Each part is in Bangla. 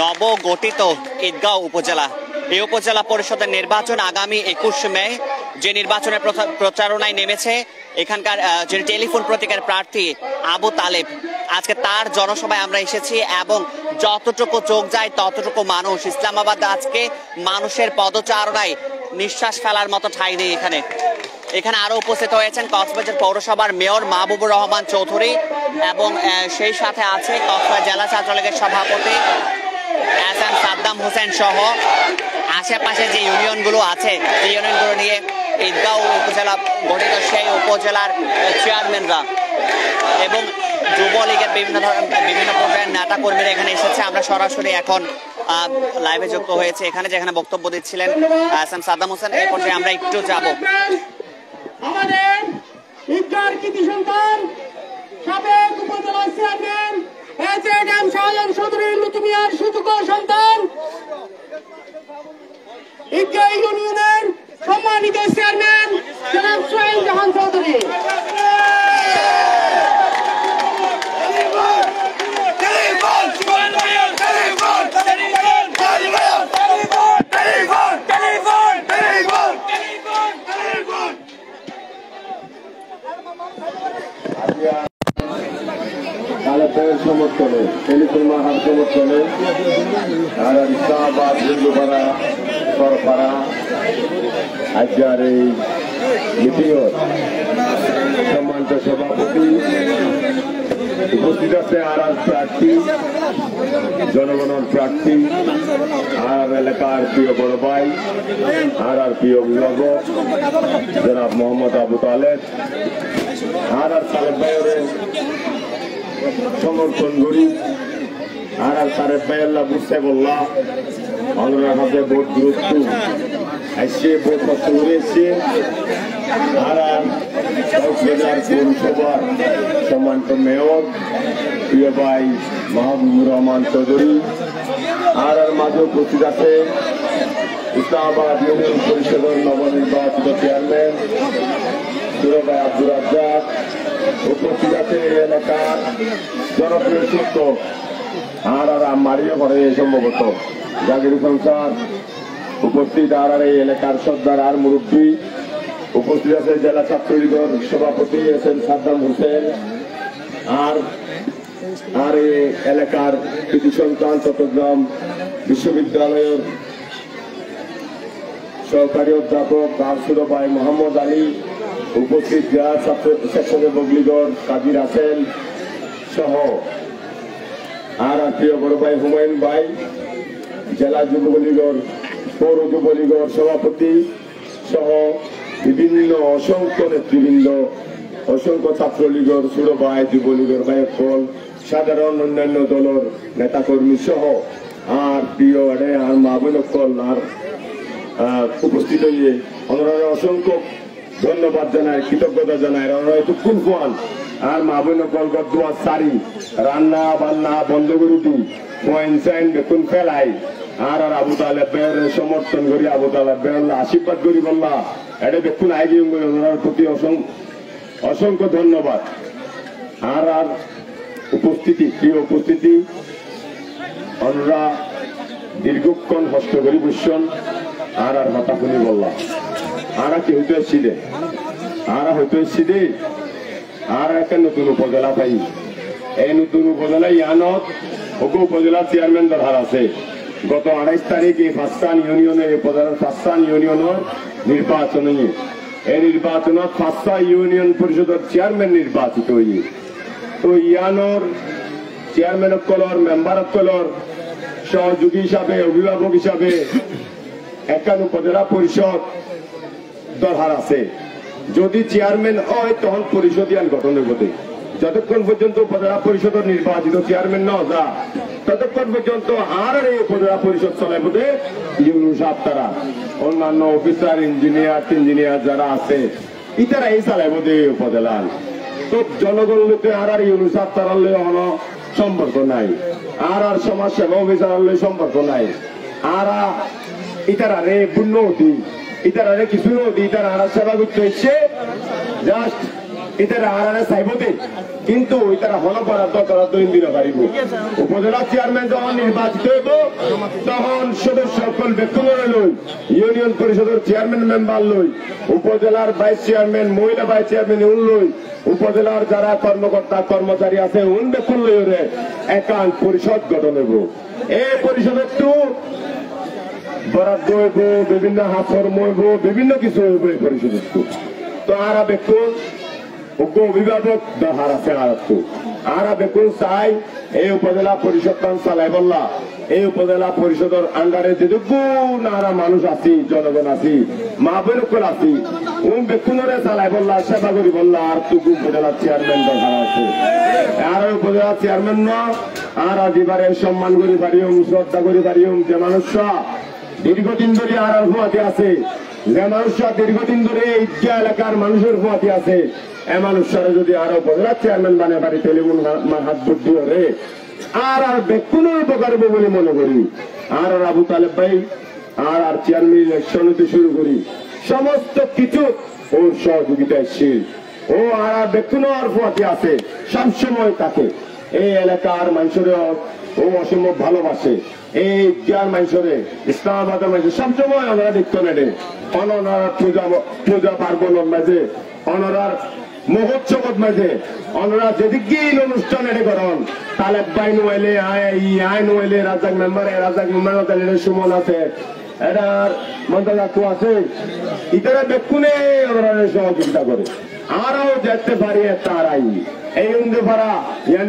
নবগঠিত ঈদগাঁও উপজেলা, এই উপজেলা পরিষদের নির্বাচন আগামী 21 মে, যে নির্বাচনের প্রচারণায় নেমেছে এখানকার যে টেলিফোন প্রতীকের প্রার্থী আবু তালেব, আজকে তার জনসভায় আমরা এসেছি এবং যতটুকু চোখ যায় ততটুকু মানুষ। ইসলামাবাদ আজকে মানুষের পদচারণায় নিঃশ্বাস ফেলার মতো ঠাঁই নেই এখানে আরো উপস্থিত হয়েছেন কক্সবাজার পৌরসভার মেয়র মাহবুবুর রহমান চৌধুরী এবং সেই সাথে আছে কক্সবাজার জেলা ছাত্রলীগের সভাপতি এসএম সাদ্দাম হোসেন সহ আশেপাশে যে ইউনিয়নগুলো আছে, যে ইউনিয়নগুলো নিয়ে ঈদগাঁও উপজেলা গঠিত সেই উপজেলার চেয়ারম্যানরা এবং যুবলীগের বিভিন্ন পর্যায়ের নেতা কর্মীরা এখানে এসেছে। আমরা সরাসরি এখন লাইভে যুক্ত হয়েছে এখানে, যেখানে বক্তব্য দিচ্ছিলেন এসএম সাদ্দাম হোসেন। এই পর্যায়ে আমরা একটু যাব। আমাদের ঈদগাঁওর কৃতি সন্তান সাবেক উপজেলা চেয়ারম্যান এসএম শাহজাহান চৌধুরী লুতুমিয়ার সুযোগ্য সন্তান ঈদগাঁও ইউনিয়নের সম্মানিত চেয়ারম্যান জনাব সোহেল জাহান চৌধুরী, সমর্থনে টেলিফোন মাহার সমর্থনে আর ইসলামাবাদ হিন্দুপাড়া সরপাড়া আজকের এই মিটিংয়ের সম্মানিত সভাপতি উপস্থিত আছে আর প্রার্থী, জনগণের প্রার্থী, আর এলাকার প্রিয় বড় ভাই আর প্রিয় অভিভাবক জনাব মোহাম্মদ আবু তালেব, আর তালেব ভাইয়ের সমর্থন করি। আর তারেক ভাই আল্লাহ বুঝতে বললাম আমরা হাতে ভোট গুরুত্ব এসে ভোট কষ্ট করে এসছে। আর কক্সবাজার পৌরসভার সম্মানিত মেয়র প্রিয় ভাই মাহবুবুর রহমান চৌধুরী, আর মাঝে উপস্থিত আছে ইসলামাবাদ ইউনিয়ন পরিষদের নবনির্বাচিত চেয়ারম্যান প্রিয় ভাই আব্দুর রাজ্জাক, উপস্থিত আছে এলাকার জনপ্রিয় শিক্ষক আর মারিও করে সম্ভবত জাগির সংসার, উপস্থিত আর এই এলাকার সর্দার আর মুরব্বী, উপস্থিত আছে জেলা ছাত্রলীগের সভাপতি এসএম সাদ্দাম হোসেন, আর এই এলাকার কৃতি সন্তান চট্টগ্রাম বিশ্ববিদ্যালয়ের সহকারী অধ্যাপক ছোট ভাই মোহাম্মদ আলী, উপস্থিত জেলা ছাত্র স্বেচ্ছাসেবক লীগের কাজী রাসেল সহ আর প্রিয় বড় ভাই হুমায়ুন ভাই, জেলা যুবলীগের পৌর যুবলীগের সভাপতি সহ বিভিন্ন অসংখ্য নেতৃবৃন্দ, অসংখ্য ছাত্রলীগের ছোট ভাই, যুবলীগের ভাই ফল, সাধারণ অন্যান্য দলের নেতাকর্মী সহ আর প্রিয় আর মা বোন আর উপস্থিত হয়ে ওনারা অসংখ্য ধন্যবাদ জানায়, কৃতজ্ঞতা জানায়। এতক্ষণ ফোন আর মা বোন কলকাত দোয়া সারি রান্না বান্না বন্ধ করে দিই পয়েন্ট বেতন ফেলাই আর আবু তালেব সমর্থন করি, আবু তালেব আশীর্বাদ করি বললা এটা বেতন আই গিয়ে ওনার প্রতি অসংখ্য ধন্যবাদ। আর উপস্থিতি প্রিয় উপস্থিতি ওনারা দীর্ঘক্ষণ হস্ত করি বসছেন আর মাথা খুনি বললাম আর কি হইতে এসছি দে আর হইতে এসছি দে আর একটা নতুন উপজেলা পাই। এই নতুন উপজেলা ইয়ানত উপজেলা চেয়ারম্যান দরকার আছে। গত 28 তারিখ এই ফাস্তান ইউনিয়নের উপজেলার ফাস্তান ইউনিয়নের নির্বাচন এই নির্বাচনত ফাস্তা ইউনিয়ন পরিষদের চেয়ারম্যান নির্বাচিত হই। তো ইয়ানোর চেয়ারম্যান কলর মেম্বার কলর সহযোগী হিসাবে অভিভাবক হিসাবে একটা উপজেলা পরিষদ দরকার আছে। যদি চেয়ারম্যান হয় তখন পরিষদিয়ান গঠন হইব। যতক্ষণ পর্যন্ত উপজেলা পরিষদের নির্বাচিত চেয়ারম্যান না যা ততক্ষণ পর্যন্ত আর এই উপজেলা পরিষদ চলাইব ইউনু সাহেব তারা অন্যান্য অফিসার ইঞ্জিনিয়ার যারা আছে ইতারা এই চালাইব উপজেলা। তো জনগণ লোকে আর ইউনু সাহেব তারার কোনো সম্পর্ক নাই, আর সমাজ সেবা অফিসার সম্পর্ক নাই। আর ইতারা রে পূর্ণ অতি ইতারা রে কিছু অতি ইতারা আর সেবা করতে ইচ্ছে জাস্ট ইতারা আরারে চাইবতে কিন্তু ইতারা হল বরাদ্দ করার দিন পারিব উপজেলা চেয়ারম্যান যখন নির্বাচিত হইব তখন সদস্য সকল ব্যক্তিগত লই ইউনিয়ন পরিষদের চেয়ারম্যান মেম্বার লই উপজেলার ভাইস চেয়ারম্যান মহিলা ভাইস চেয়ারম্যান লই উপজেলার যারা কর্মকর্তা কর্মচারী আছে উন ব্যক্তি লইরে একান পরিষদ গঠন হইব এই পরিষদের তো বরাদ্দ হইব বিভিন্ন হাফর মইব বিভিন্ন কিছু হইব এই পরিষদের তো আরা ব্যক্তি অভিভাবক দরকার আছে আরা বেকুল চাই এই উপজেলা পরিষদ চালাই বললা এই উপজেলা পরিষদের আন্ডারে যেটুকুন আরা মানুষ আছি জনগণ আছি মা বোনকল আছি উন বেকুনরে চালাই বললা সেবা করি বললা আর টুকু উপজেলা চেয়ারম্যান দরকার আছে আর উপজেলা চেয়ারম্যান ন আর আজিবারে সম্মান করি পারিম শ্রদ্ধা করি পারিম যে মানুষরা দীর্ঘদিন ধরে আর হুয়াতে আছে যে মানুষরা দীর্ঘদিন ধরে এই এলাকার মানুষের হুয়াতে আছে এই মানুষরা যদি আরো উপজেলা চেয়ারম্যান বানিয়ে পারি টেলিফোন হাত বুদ্ধি হরে আর ব্যক্তির উপকার বলে মনে করি আর আবু তালেব ভাই আর চেয়ারম্যান ইলেকশন হতে শুরু করি সমস্ত কিছু ওর সহযোগিতাশীল ও আর ব্যক্তির হুয়াতে আছে সবসময় তাকে এই এলাকার মানুষের ও অসম্ভব ভালোবাসে এই যার মানুষরে ইসলামাবাদের মানুষ সবসময় ওনারা দেখতে নেড়ে অনরার পূজা পার্বণের মাঝে অনরার মহোৎসবের মাঝে ওনারা যেদিকে অনুষ্ঠান এনে করেন তালেব ভাই নোয়াইলে আয় নোয়াইলে রাজাক মেম্বার সুমন আছে এটার মন্ত্র আছে ইতারা বেকুনে ওনারা সহযোগিতা করে আরো যেতে পারি তারাই এই উন্দুপাড়া ইয়ান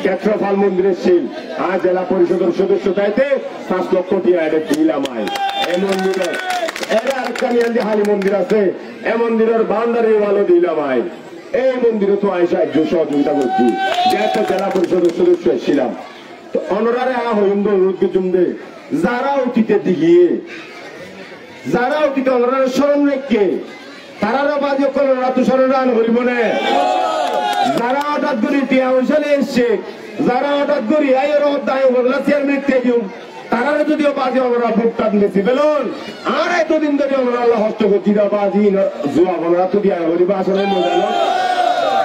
ক্ষেত্রফল মন্দিরের শিল আজ জেলা পরিষদের সদস্য দায়িত্বে 5 লক্ষ টাকা এটা দিলাম এই মন্দিরে এর আরেকখানি হালি মন্দির আছে এই মন্দিরের বাউন্ডারি ওয়ালও দিলাম এই মন্দিরে তো আইসা একজন সহযোগিতা করছি যেহেতু জেলা পরিষদের সদস্য ছিলাম তো অনরারে হইন্দ অনুরোধ জুমদে যারা অতীতের দিকে যারা অতীতে অনরারে স্মরণ রেখে তারারও বাজ ওরা তো স্মরণ করিব না যারা হঠাৎ করি টিয়া পয়সালে এসছে যারা হঠাৎ করি চেয়ারম্যান তারা যদিও বাজে আমরা ভোটটা বেশি পেলুন আর এতদিন ধরে আমরা আল্লাহ হস্ত করছিরা বাজি জোয়া আমরা তো দিয়া করিব আসলে মজানো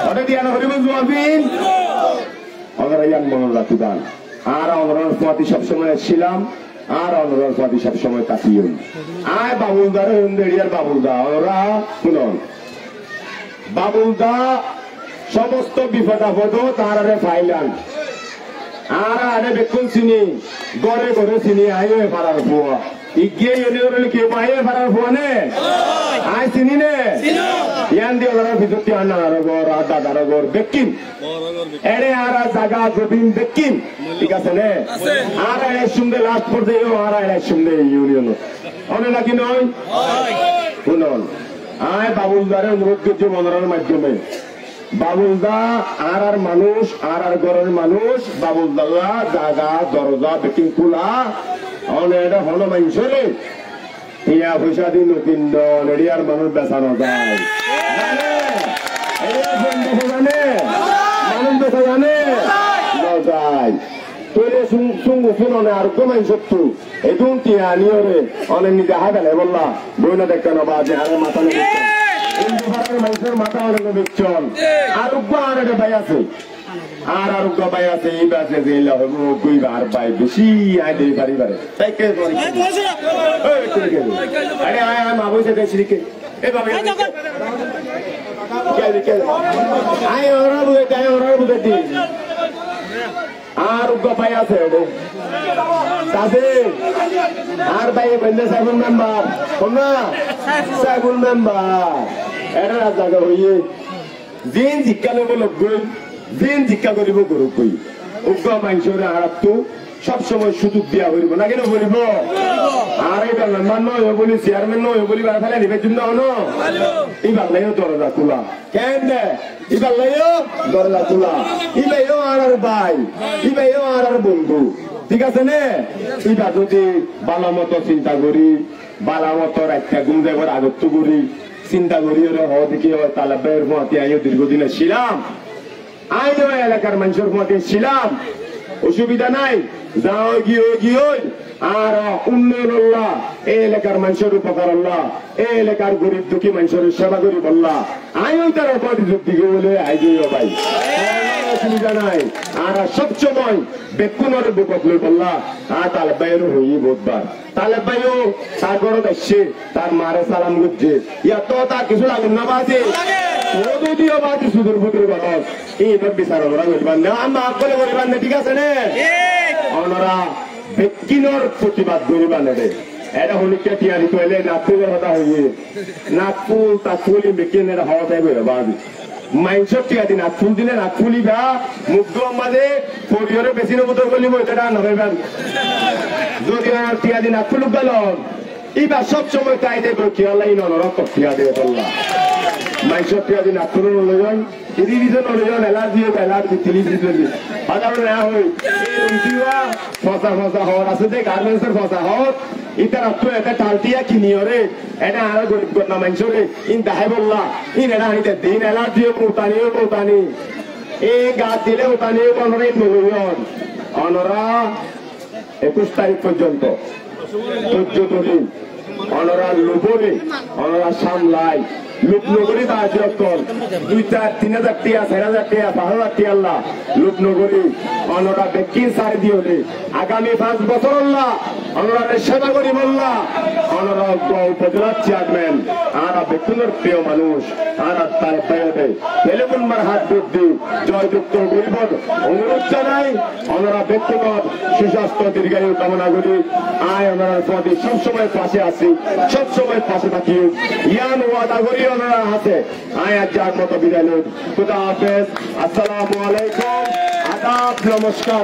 ওটা দিয়া করিব জোয়াবিন আমরা ইয়ান মনে রাখি দান আর আমরা পাতি সবসময় ছিলাম আর আমরা পাতি সবসময় কাটিও আয় বাবুলদার এরিয়ার বাবুলদা ওরা শুনুন বাবুলদা সমস্ত বিপদ আপদ তাহারে ফাইলান আর আরে বেকুন চিনি গড়ে গড়ে চিনি আইয়ে ফারার ফুয়া ইগিয়ে এনে কেউ আইয়ে ফারার ফুয়া নে আই চিনি নে ইয়ান দিয়ে ওরা ভিতরটি আনার ঘর আর দাদার ঘর বেকিন এরে আর জায়গা জমিন বেকিন ঠিক আছে নে আর এর সঙ্গে লাস্ট পর্যায়ে আর এর সঙ্গে ইউনিয়ন অনে নাকি নয় শুনুন আয় বাবুলদারে অনুরোধ করছি মনোরণের মাধ্যমে বাবুলদা আর মানুষ আর ঘরের মানুষ বাবুলদা জাগা দরজা বেকিং খোলা অনেক হন মানুষরে টিয়া পয়সা দিন কিন্দ এরিয়ার মানুষ বেচানো যায় জানে মানুষ বেচা জানে যায় তোরে শুনবো শুনে আর কমাই সত্তু এদুন টিয়া নিয়রে অনেক নিজে হাগালে বললা বইনা দেখতে না বাজে হারে মাথা নেবে মানুষের মাথা অনেক বিচ্ছন আরোগ্য আর একটা ভাই আছে আর আরোগ্য ভাই আছে এই বাসে যে আর ভাই বেশি আয় দিয়ে পারি পারে আরে আয় আয় মা বসে দেখছি লিখে আয় ওরা বুঝে আয় ওরা বুঝে দিই আরোগ্য ভাই আছে আর ভাই বন্ধে সাইবুল মেম্বার তোমরা সাইবুল মেম্বার এটা জায়গা হইয়ে যেন শিক্ষা লব লগ গই যেন শিক্ষা করিব গরু কই উগ্র মানুষের আরাতটো সবসময় সুযোগ দিয়া করিব না কেন করিব আর এটা মেম্বার নয় বলি চেয়ারম্যান নয় বলি ফেলে নিবে জন্য হনো এবার লাইও দরজা খোলা কেন দে এবার লাইও দরজা খোলা ইবাইও আর ভাই ইবাইও আর বন্ধু ঠিক আছে নে এবার যদি ভালো মতো চিন্তা করি ভালো মতো একটা ঘুম দেবার আগত করি চিন্তা করি দেখি তালেবের মতে আইও দীর্ঘদিনে ছিলাম আইও এলাকার মানুষের মতে ছিলাম অসুবিধা নাই যাও গিয়ে আর উন্নয়ন আল্লাহ এই এলাকার মানুষের উপকার আল্লাহ এই এলাকার গরিব দুঃখী মানুষের সেবা করি বললা আই ওই তার অপরাধী যুক্তিকে বলে আই যাই ভাই অসুবিধা নাই আর সবসময় বেকুনের বুকত লই বললা আর তালেব ভাইয়েরও হই বোধবার তালেব ভাইও তার ঘরত আসছে তার মারে সালাম করছে ইয়াত তার কিছু লাগুন না বাজে যদিও বাজে সুদূর ফুদুর কথা এই বিচার ওরা করিবার না আমরা করে করিবার না ঠিক আছে নে ওনারা বেকিনর প্রতিবাদ করিবার নেবে এটা হলিকে টিয়ারি তৈলে নাগপুরের কথা হইয়ে নাগপুর তাকুলি বেকিন এটা হওয়া চাইবে বাবি মাইন্সর টিয়াদি নাগপুর দিলে নাগপুলি বা মুগ্ধ আমাদের পরিবারে বেশি নবতর গলিব এটা নভাইবেন যদি আমার টিয়াদি নাগপুর গেল এবার সবসময় তাই দেখো খেয়ালাই নরক টিয়াদি বললাম মাইন্সর টিয়াদি নাগপুর লইজন টেলিভিশন লইজন এলার্জি এলার্জি টেলিভিশন সাধারণ না হই ফসা ফসা হওয়ার আছে যে গার্মেন্টসের ফসা হওয়ার ইতার তো এটা টালটিয়া কিনিয়রে এটা আরো গরিব গন্না মানুষরে ইন দাহাই বললা ইন এটা আনিতে দিন এলার্জিও কোতানি এই গাছ দিলে ওতানিও কোনরে নলইন অনরা 21 তারিখ পর্যন্ত 14 দিন অনরা লুবরে অনরা সামলাই লুপনগরী বাজরকল 2-3,000 টিয়া 4,000 টিয়া 5,000 টিয়া আল্লাহ লুপনগরী অনরা বেকিন সারি দিওলে আগামী 5 বছর আল্লাহ অনরা সেবা করি বললা অনরা উপজেলার চেয়ারম্যান আর বেকুনের প্রিয় মানুষ আর তার বাইরে টেলিফোন হাত বুদ্ধি জয়যুক্ত গরিবর অনুরোধ জানাই অনরা বেকুনের সুস্বাস্থ্য দীর্ঘায়ু কামনা করি আয় অনরার পদে সবসময় পাশে আছি সবসময় পাশে থাকি ইয়ান ওয়াদা করি ওনারা আছে আয় আজ যার মতো বিদায় নেই খুদা হাফেজ আসসালামু আলাইকুম আদাব নমস্কার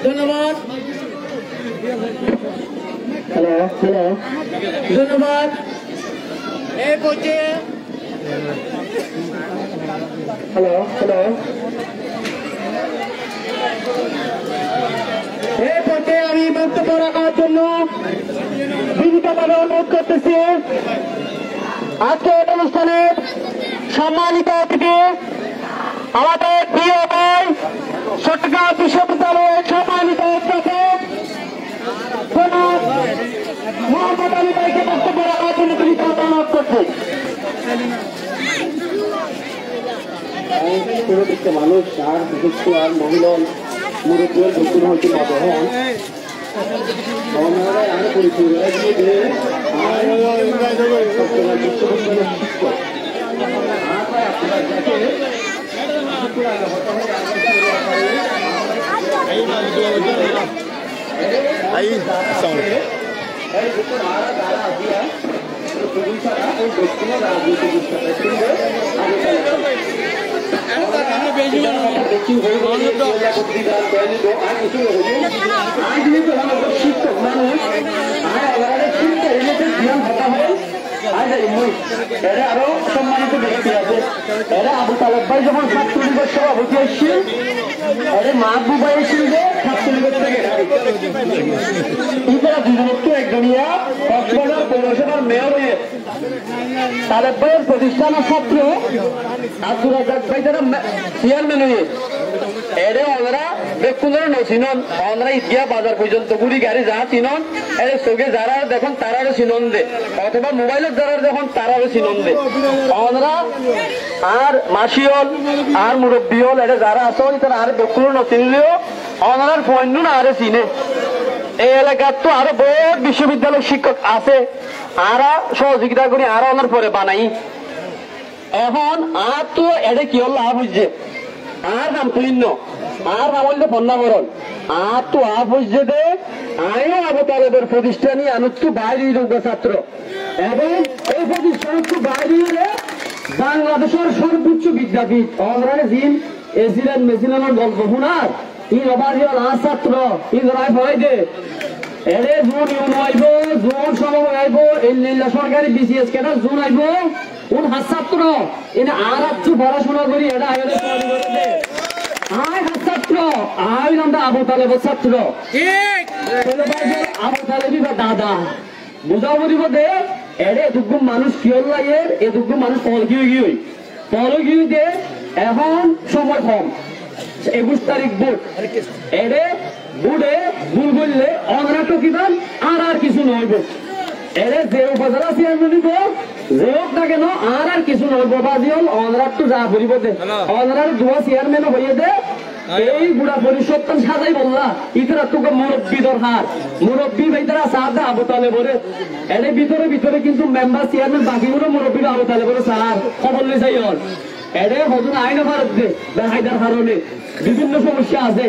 ধন্যবাদ হ্যালো ধন্যবাদ এই পর্যায়ে হ্যালো এই পর্যায়ে আমি বক্তব্য রাখার জন্য বিনীতভাবে অনুরোধ করতেছি আজকের অনুষ্ঠানে সম্মানিত অতিথি আমাদের প্রিয় ভাই চট্টগ্রাম বিশ্ববিদ্যালয়ের সম্মানিত অধ্যাপক মোহাম্মদ আলী ভাইকে বক্তব্য রাখার জন্য বিনীতভাবে অনুরোধ করছি। মানুষ আর বিশেষ আর মহিলা মুরব্বীর ভর্তুন হচ্ছে মতহন আমি পরিচয় দিয়ে শিক্ষক মানুষ আরো সম্মানিত ব্যক্তি আছে এরা আবু তালেব ভাই যখন ছাত্রলীগের সভাপতি এসেছিল মাহবুব ভাই এসেছিল যে ছাত্রলীগের থেকে ইতারা দুজনকে একজনিয়া কক্সবাজার পৌরসভার মেয়র হয়ে তালেব ভাইয়ের প্রতিষ্ঠানের ছাত্র আব্দুল রাজ্জাক ভাই যারা চেয়ারম্যান হয়ে এরে ওনারা বেকুনের নচিনন ওনারা ইতিয়া বাজার পর্যন্ত গুড়ি গাড়ি যা চিনন এর চোখে যারা দেখুন তারারও চিনন দে অথবা মোবাইলের যারা দেখুন তারারও চিনন দে ওনারা আর মাসিয়ল আর মুরব্বীল এটা যারা আছে তারা আর বেকুনের নচিনলেও ওনার পণ্য না আরে চিনে এই এলাকার তো আরো বহুত বিশ্ববিদ্যালয়ের শিক্ষক আছে আরা সহযোগিতা করি আরো ওনার পরে বানাই এখন আর তো এটা কি হল লাভ হচ্ছে আর নাম ক্লিন্ন আর নাম হইলে বন্যাবরণ আর তো আপ হচ্ছে দে আইও আবু তালেবের প্রতিষ্ঠানই আনুত্তু বাইরে যোগ্য ছাত্র এবং এই প্রতিষ্ঠান বাইরে বাংলাদেশের সর্বোচ্চ বিদ্যাপীঠ অনরানে জিন এসিলেন মেসিলেনের গল্প শুনার ইন অবারিয়াল আর ছাত্র ইন রায় ভয় দে এরে জুন ইউন আইব জুন সময় আইব এই সরকারি বিসিএস কেনার জুন আইব কোন হাত ছাত্র এনে আর একটু পড়াশোনা করি এটা আগে ছাত্র আই নামটা আবু তালেবের ছাত্র আবু তালেবি বা দাদা বুঝাও বলিব দে এরে এটুকু মানুষ কিয়র লাগে এটুকু মানুষ পল গিয়ে দে এখন সময় কম 21 তারিখ ভোট এরে বুড়ে ভুল বললে আমরা তো কিবান আর কিছু নইব এরে যে উপজেলা চেয়ারম্যান দিব যে হোক না কেন আর কিছু নইব বাজি হল অনরার তো যা বলিব দে অনরার দুয়া চেয়ারম্যানও হইয়ে দে এই বুড়া পরিষদ সাজাই বললা ইতারা তোকে মুরব্বী দরকার মুরব্বী ভাইতারা সাদা আবতালে বলে এর ভিতরে ভিতরে কিন্তু মেম্বার চেয়ারম্যান বাকিগুলো মুরব্বী আবতালে বলে স্যার খবর নিয়ে যাই হল এরে হজুন আইনে ভারত দে বেহাইদার কারণে বিভিন্ন সমস্যা আছে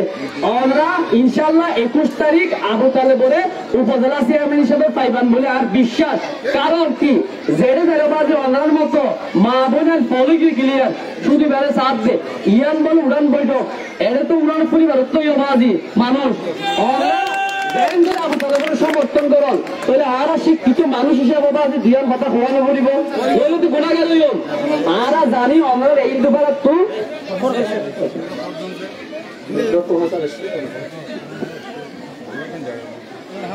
আমরা ইনশাল্লাহ 21 তারিখ আবু তালেবরে উপজেলা চেয়ারম্যান হিসেবে পাইবান বলে আর বিশ্বাস কারণ কি জেরে জেরেবাজি অনার মতো মা বোনের পলিটি ক্লিয়ার শুধু বেড়ে সাথ দে ইয়ান বল উড়ান বৈঠক এর তো উড়ান পরিবার তো বাজি মানুষ আবু তালেবরে সমর্থন করল তাহলে আর শিক্ষিত মানুষ হিসেবে বাজি দিয়ার কথা খোয়ানো পড়িব এগুলো তো গোনা গেল আর জানি আমরা এই দুবার তো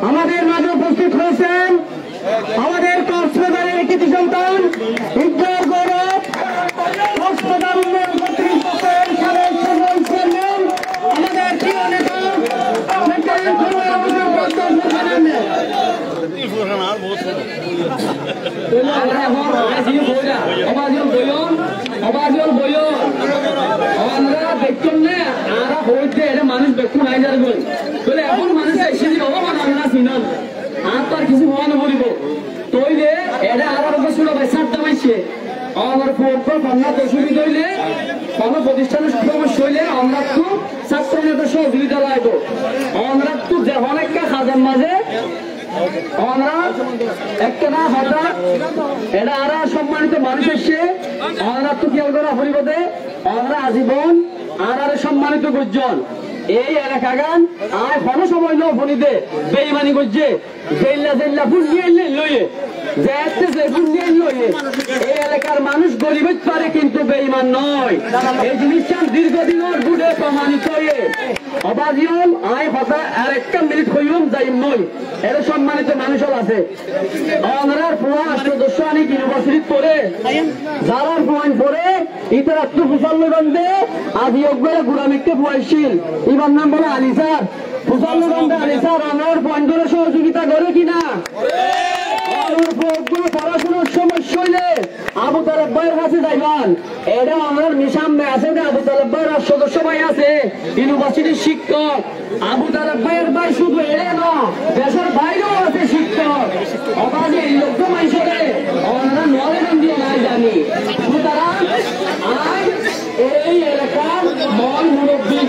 আমাদের মাঝে উপস্থিত হয়েছেন আমাদের কক্সবাজারের কৃতি সন্তান উজ্জ্বল গৌরব কক্সবাজার উন্নয়ন কর্তৃপক্ষের সাবেক চেয়ারম্যান আমাদের প্রিয় নেতা মানুষ দেখুন নাই যাবে বলে এখন মানুষ এসে চিনন আর তো আর কিছু হওয়া না বলিব তৈলে এটা আর ছিল ভাই সাতটা মাইছে আমার কন্যা দশমী তৈলে কোন প্রতিষ্ঠানের সমস্যা হইলে আমরা তো ছাত্র নেতা সহযোগিতা লাগবো আমরা তো অনেক কাজের মাঝে আমরা একটা না হঠাৎ এটা আর সম্মানিত মানুষ এসে আমরা তো খেয়াল করা পরিবর্তে আমরা আজীবন আর সম্মানিত গুজন এই এলাকা গান আর কোনো সময় ন ফোনিতে বেইমানি করছে জেল্লা জেল্লা ফুলিয়ে লইয়ে এই এলাকার মানুষ গরিব পারে কিন্তু বেইমান নয় এই জিনিসটা দীর্ঘদিনের বুড়ে প্রমাণিত অবাজিয়ম আয় হতা আর একটা মিনিট হইম যাই নই এর সম্মানিত মানুষ আছে অনরার পুয়া সদস্য আনি ইউনিভার্সিটি পড়ে যারা পয়েন্ট পড়ে ইতার আত্মফুসাল্লি বান্ধে আদি অগ্রে গুড়ামিককে পুয়াইছিল ইবার নাম বলে আলী স্যার ফুসাল্লি বান্ধে আলী স্যার অনরার পয়েন্ট করে সহযোগিতা করে কিনা পড়াশোনার সমস্যা হইলে আবু তালেব ভাইয়ের কাছে যাইবান এটা আমার মিশামে আছে যে আবু তালেব ভাইয়ের সদস্য ভাই আছে ইউনিভার্সিটির শিক্ষক আবু তালেব ভাইয়ের ভাই শুধু এড়ে না দেশের বাইরেও আছে শিক্ষক অবাধে এই লোক মাইসরে আমরা নলেন দিয়ে নাই জানি সুতরাং আজ এই এলাকার মল মুরব্বী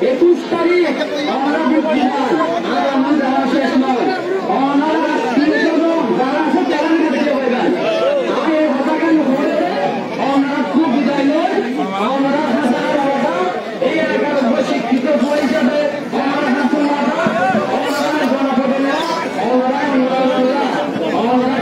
21 তারিখ আমরা বুদ্ধিমান আর আমার যারা শেষ নয় অনারা যারা আছে তারা দেখতে পাইবেন আমি এই কথাখান বলে অনারা খুব বিদায় নয় অনারা এই এলাকার শিক্ষিত হিসেবে অনারা জনপ্রতিনিধি অনারা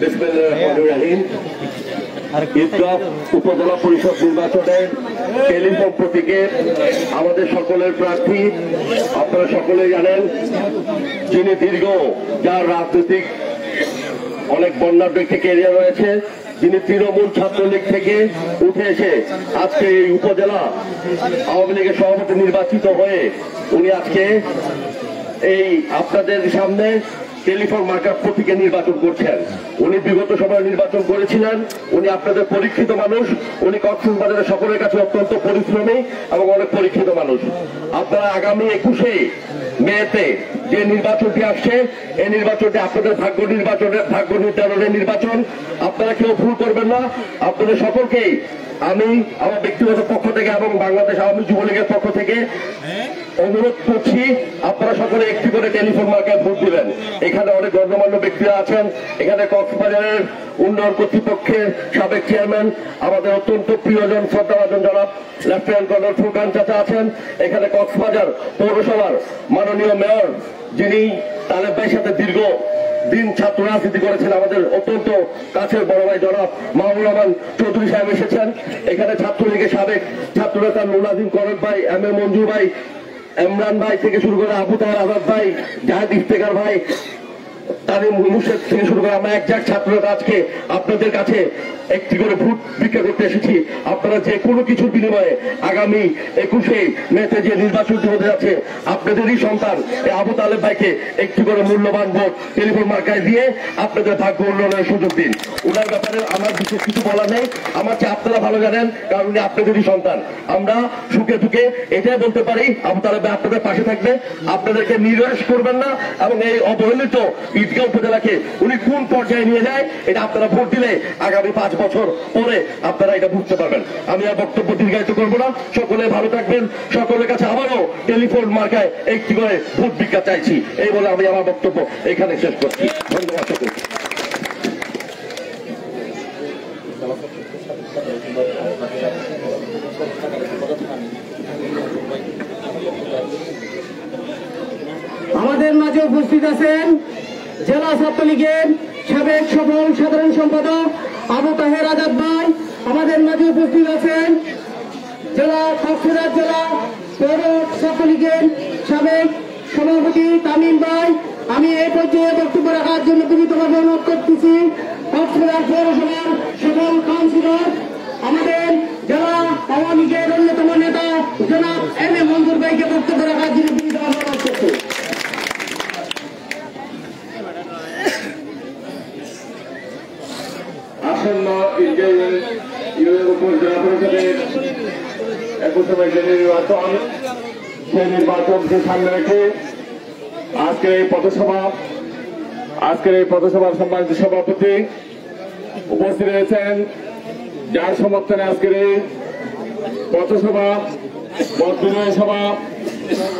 বিসমিল্লাহির ঈদগাহ উপজেলা পরিষদ নির্বাচনের টেলিফোন প্রতীকে আমাদের সকলের প্রার্থী আপনারা সকলেই জানেন, যিনি দীর্ঘ যার রাজনৈতিক অনেক বর্ণাঢ্য ক্যারিয়ার রয়েছে, যিনি তৃণমূল ছাত্রলীগ থেকে উঠে এসে আজকে এই উপজেলা আওয়ামী লীগের সভাপতি নির্বাচিত হয়ে উনি আজকে এই আপনাদের সামনে টেলিফোন মার্কার প্রতীকে নির্বাচন করছেন। উনি বিগত সময়ে নির্বাচন করেছিলেন। উনি আপনাদের পরীক্ষিত মানুষ। উনি কক্সবাজারের সকলের কাছে অত্যন্ত পরিশ্রমী এবং অনেক পরীক্ষিত মানুষ। আপনারা আগামী 21শে মেতে যে নির্বাচনটি আসছে, এই নির্বাচনটি আপনাদের ভাগ্য নির্ধারণের নির্বাচন। আপনারা কেউ ভুল করবেন না। আপনাদের সকলকেই আমি আমার ব্যক্তিগত পক্ষ থেকে এবং বাংলাদেশ আওয়ামী যুবলীগের পক্ষ থেকে অনুরোধ করছি, আপনারা সকলে একটি করে টেলিফোন মার্কায় ভোট দিবেন। এখানে অনেক গণ্যমান্য ব্যক্তিরা আছেন। এখানে কক্সবাজারের উন্নয়ন কর্তৃপক্ষের সাবেক চেয়ারম্যান, আমাদের অত্যন্ত প্রিয়জন শ্রদ্ধাভাজন জনাব লেফটেন্যান্ট কর্নেল ফুরকান চাচা আছেন। এখানে কক্সবাজার পৌরসভার মাননীয় মেয়র, যিনি তালেব ভাইয়ের সাথে দীর্ঘ দিন ছাত্র রাজনীতি করেছেন, আমাদের অত্যন্ত কাছের বড় ভাই জনাব মাহবুব রহমান চৌধুরী সাহেব এসেছেন। এখানে ছাত্রলীগের সাবেক ছাত্রনেতা নুরুল করণ ভাই, এম এ মঞ্জুর ভাই, ইমরান ভাই থেকে শুরু করে আবু তাহের আজাদ ভাই, জাহেদ ইফতেখার ভাই, তারিম মুর্শেদ থেকে শুরু করে আমরা একজাক ছাত্ররা আজকে আপনাদের কাছে একটি করে ভোট ভিক্ষা করতে এসেছি। আপনারা যে কোনো কিছুর বিনিময়ে আগামী 21শে মেতে যে নির্বাচনটি হতে যাচ্ছে, আপনাদেরই সন্তান এই আবু তালেব ভাইকে একটি করে মূল্যবান ভোট টেলিফোন মার্কায় দিয়ে আপনাদের ভাগ্য উন্নয়নের সুযোগ দিন। ওনার ব্যাপারে আমার বিশেষ কিছু বলা নেই, আমার চেয়ে আপনারা ভালো জানেন, কারণ উনি আপনাদেরই সন্তান। আমরা সুখে দুঃখে এটাই বলতে পারি, আবু তালেব ভাই আপনাদের পাশে থাকবে, আপনাদেরকে নিরাশ করবেন না, এবং এই অবহেলিত ঈদগাহ উপজেলাকে উনি কোন পর্যায়ে নিয়ে যায় এটা আপনারা ভোট দিলে আগামী 5 বছর পরে আপনারা এটা বুঝতে পারবেন। আমি আর বক্তব্য দীর্ঘায়িত করবো না। সকলে ভালো থাকবেন। সকলের কাছে আবারও টেলিফোন মার্কায় একটি করে ভোট ভিক্ষা চাইছি, এই বলে আমি আমার বক্তব্য এখানে শেষ করছি। ধন্যবাদ সকলকে। আমাদের মাঝে উপস্থিত আছেন জেলা ছাত্রলীগের সাবেক সফল সাধারণ সম্পাদক আবু তাহের আজাদ ভাই। আমাদের মাঝে উপস্থিত আছেন জেলা কক্সবাজার জেলা পৌর ছাত্রলীগের সাবেক সভাপতি তামিম ভাই। আমি এই পর্যায়ে বক্তব্য রাখার জন্য বিনীতভাবে অনুরোধ করতেছি কক্সবাজার পৌরসভার সকল কাউন্সিলর, আমাদের জেলা আওয়ামী লীগের অন্যতম নেতা জনাব এম এ মঞ্জুর ভাইকে বক্তব্য রাখার জন্য বিনীতভাবে অনুরোধ করছি। আসন্ন উপজেলা পরিষদের 21 যে নির্বাচন, সেই নির্বাচনকে সামনে রেখে আজকের এই পথসভার সম্মানিত সভাপতি উপস্থিত রয়েছেন, যার সমর্থনে আজকের এই পথসভা বিনয় সভা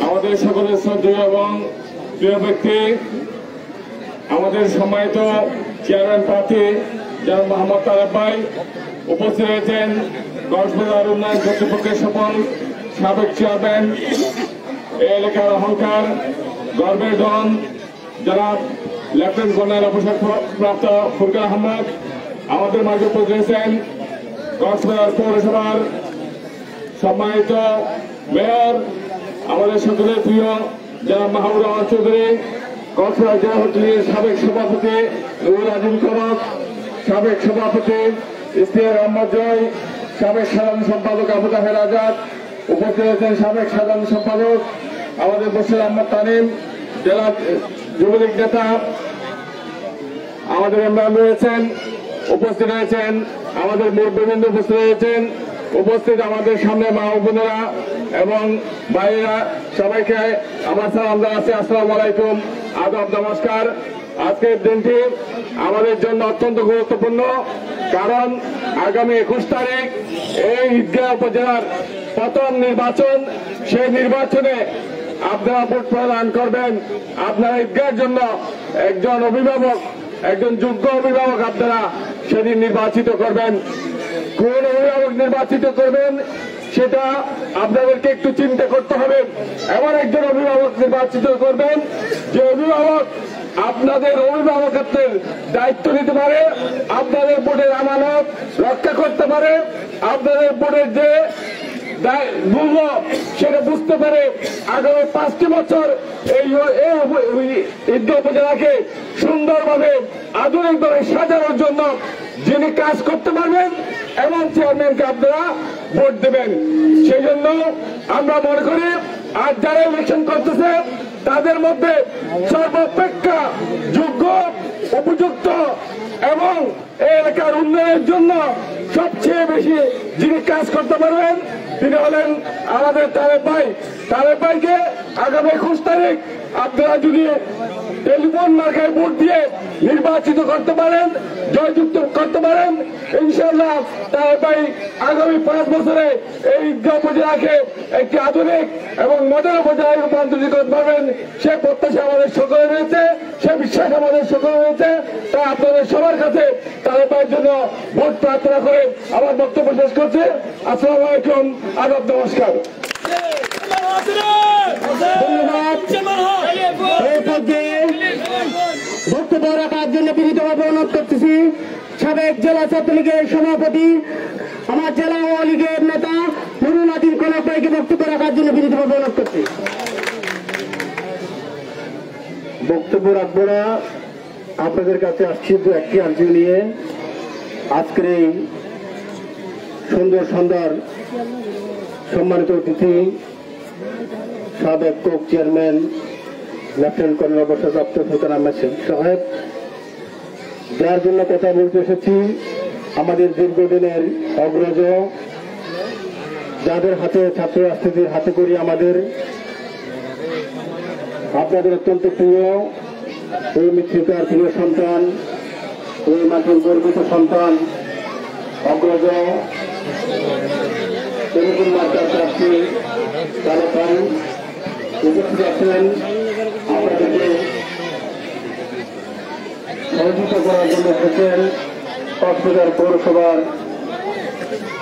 আমাদের সকলের শ্রদ্ধেয় এবং প্রিয় ব্যক্তি, আমাদের সম্মানিত চেয়ারম্যান প্রার্থী জনাব মোহাম্মদ তালেব ভাই উপস্থিত রয়েছেন, কক্সবাজার উন্নয়ন কর্তৃপক্ষের সফল সাবেক চেয়ারম্যান, এই এলাকার অহংকার, গর্বের ধন জনাব লেফটেন্যান্ট কর্নেল অবসরপ্রাপ্ত ফুরকান আহমদ। আমাদের মাঝে উপস্থিত রয়েছেন কক্সবাজার পৌরসভার সম্মানিত মেয়র, আমাদের সকলের প্রিয় জনাব মাহবুব রহমান চৌধুরী, কক্সবাজার জেলা হোটেলের সাবেক সভাপতি নুরুল আজিম কনক, সাবেক সভাপতি ইশতিয়াক আহমদ জয়, সাবেক সাধারণ সম্পাদক আবু তাহের আজাদ, উপস্থিত রয়েছেন সাবেক সাধারণ সম্পাদক আমাদের বশির আহমদ তানিম, জেলা যুবলীগ নেতা আমাদের ইমরান রয়েছেন, উপস্থিত রয়েছেন আমাদের মুরব্বীবৃন্দ, উপস্থিত রয়েছেন উপস্থিত আমাদের সামনে মা ও বোনেরা এবং ভাইয়েরা, সবাইকে আমার সালাম জানাচ্ছি। আসসালামু আলাইকুম, আদাব, নমস্কার। আজকের দিনটি আমাদের জন্য অত্যন্ত গুরুত্বপূর্ণ, কারণ আগামী 21 তারিখ এই ঈদগাহ উপজেলার প্রথম নির্বাচন। সেই নির্বাচনে আপনারা ভোট প্রদান করবেন। আপনারা ঈদগাহের জন্য একজন অভিভাবক, একজন যোগ্য অভিভাবক আপনারা সেদিন নির্বাচিত করবেন। কোন অভিভাবক নির্বাচিত করবেন সেটা আপনাদেরকে একটু চিন্তা করতে হবে। এমন একজন অভিভাবক নির্বাচিত করবেন যে অভিভাবক আপনাদের অভিভাবকত্বের দায়িত্ব নিতে পারে, আপনাদের ভোটের আমানত রক্ষা করতে পারে, আপনাদের ভোটের যে মূল্য সেটা বুঝতে পারে। আগামী 5টি বছর এই ঈদগাঁও উপজেলাকে সুন্দরভাবে আধুনিকভাবে সাজানোর জন্য যিনি কাজ করতে পারবেন এমন চেয়ারম্যানকে আপনারা ভোট দেবেন। সেই জন্য আমরা মনে করি আর যারা ইলেকশন করতেছে তাদের মধ্যে সর্বাপেক্ষা যোগ্য, উপযুক্ত এবং এই এলাকার উন্নয়নের জন্য সবচেয়ে বেশি যিনি কাজ করতে পারবেন তিনি হলেন আমাদের তারেক ভাই। তারেক ভাইকে আগামী 21 তারিখ আপনারা যদি টেলিফোন মার্কায় ভোট দিয়ে নির্বাচিত করতে পারেন, জয়যুক্ত করতে পারেন, ইনশাআল্লাহ তারেক ভাই আগামী 5 বছরে এই ঈদগাঁও উপজেলাকে একটি আধুনিক এবং মডেল উপজেলায় রূপান্তরিত করতে পারবেন। সে প্রত্যাশা আমাদের সকলে রয়েছে, সে বিশ্বাস আমাদের সকলে রয়েছে। তাই আপনাদের সবার কাছে তারেক ভাইয়ের জন্য ভোট প্রার্থনা করে আমার বক্তব্য শেষ করছি। আসসালামু আলাইকুম, আদাব, নমস্কার। বক্তব্য রাখার জন্য বিনীতভাবে অনুরোধ করতেছি সাবেক জেলা ছাত্রলীগের সভাপতি, আমার জেলা আওয়ামী লীগের নেতা নুরুল আদিম কনক ভাইকে বক্তব্য রাখার জন্য বিনীতভাবে অনুরোধ করছি। বক্তব্য রাখবো না, আপনাদের কাছে আসছি দু একটি আর্জি নিয়ে। আজকের এই সুন্দর সন্ধ্যার সম্মানিত অতিথি সাবেক কোক চেয়ারম্যান লেফটেন্যান্ট কর্নেল অবসরপ্রাপ্ত সুলতান আহমেদ সাহেব, যার জন্য কথা বলতে এসেছি আমাদের দীর্ঘদিনের অগ্রজ, যাদের হাতে ছাত্র রাজনীতির হাতে করি আমাদের, আপনাদের অত্যন্ত প্রিয় এই মৃত্তিকার প্রিয় সন্তান, এই মাঠের গর্বিত সন্তান, অগ্রজ টেলিফোন মার্কার প্রার্থী তারেক ভাই উপস্থিত আছেন। আপনাদেরকে সহযোগিতা করার জন্য এসেছেন কক্সবাজার পৌরসভার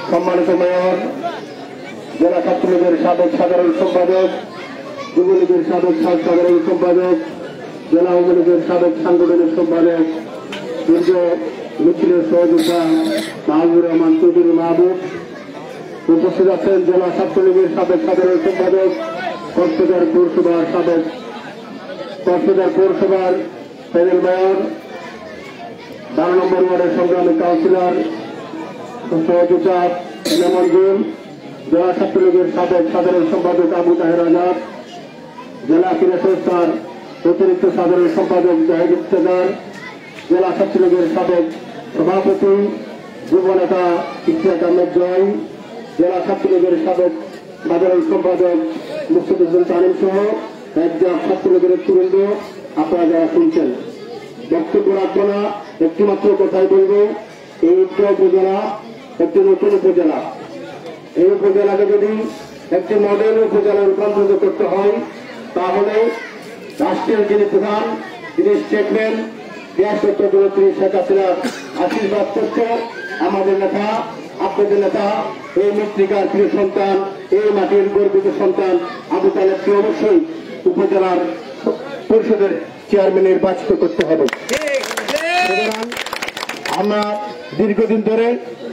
সম্মানিত মেয়র, জেলা ছাত্রলীগের সাবেক সাধারণ সম্পাদক, যুবলীগের সাবেক সাধারণ সম্পাদক, জেলা আওয়ামী লীগের সাবেক সাংগঠনিক সম্পাদক, দীর্ঘ মিছিলের সহযোগিতা মাহবুবুর রহমান চৌধুরী মাহবুব। উপস্থিত আছেন জেলা ছাত্রলীগের সাবেক সাধারণ সম্পাদক, কক্সবাজার পৌরসভার প্যানেল মেয়র, 12 নম্বর ওয়ার্ডের সংগ্রামী কাউন্সিলর সহযোগিতা মঞ্জুর, জেলা ছাত্রলীগের সাবেক সাধারণ সম্পাদক আবু তাহের আজাদ, জেলা ক্রীড়া সংস্থার অতিরিক্ত সাধারণ সম্পাদক জাহিদ ইফতেখার, জেলা ছাত্রলীগের সাবেক সভাপতি যুব নেতা ইশতিয়াক আহমেদ জয়, জেলা ছাত্রলীগের সাবেক সাধারণ সম্পাদক মুস্তাফিজুল তালিম সহ একজন ছাত্রলীগের তরুণ আপনারা যারা শুনছেন। বক্তব্য রাখবো না, একটি মাত্র কথাই বলবো, এই উপজেলা একটি নতুন উপজেলা। এই উপজেলাকে যদি একটি মডেল উপজেলায় রূপান্তরিত করতে হয় তাহলে রাষ্ট্রের যিনি প্রধান, যিনি স্টেটমেন্ট দেশ নেত্রী শেখ হাসিনার আশীর্বাদ করছে আমাদের নেতা, আপনাদের নেতা, এই মৃত্তিকার প্রিয় সন্তান, এই মাটির গর্বিত সন্তান আবু তালেবকে অবশ্যই উপজেলার পরিষদের চেয়ারম্যান নির্বাচিত করতে হবে। সুতরাং আমরা দীর্ঘদিন ধরে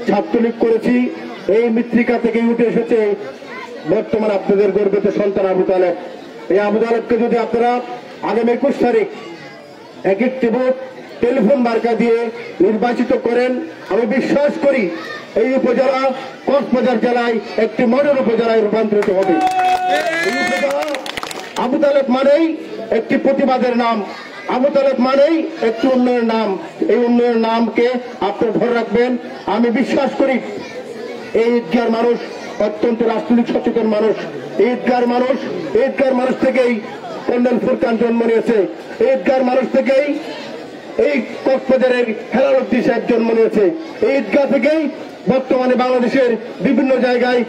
ছাত্রলীগ করেছি, এই মৃত্তিকা থেকে উঠে এসেছে বর্তমান আপনাদের গর্বিত সন্তান আবু তালেব। এই আবু তালেবকে যদি আপনারা আগামী 21 তারিখ একটি ভোট টেলিফোন মার্কা দিয়ে নির্বাচিত করেন, আমি বিশ্বাস করি এই উপজেলা কক্সবাজার জেলায় একটি মডেল উপজেলায় রূপান্তরিত হবে। এই উপজেলা আবু তালেব মানেই একটি প্রতিবাদের নাম, আবু তালেব মানেই একটি উন্নয়নের নাম। এই উন্নয়নের নামকে আপনারা ধরে রাখবেন। আমি বিশ্বাস করি এই ঈদগাঁর মানুষ অত্যন্ত রাজনৈতিক সচেতন মানুষ। ঈদগাঁর মানুষ থেকেই কর্নেল ফুরকান জন্ম নিয়েছে, ঈদগাঁর মানুষ থেকেই এই কক্সবাজারের হেলাল উদ্দিন সাহেব জন্ম নিয়েছে, এই ঈদগাঁ থেকেই বর্তমানে বাংলাদেশের বিভিন্ন জায়গায়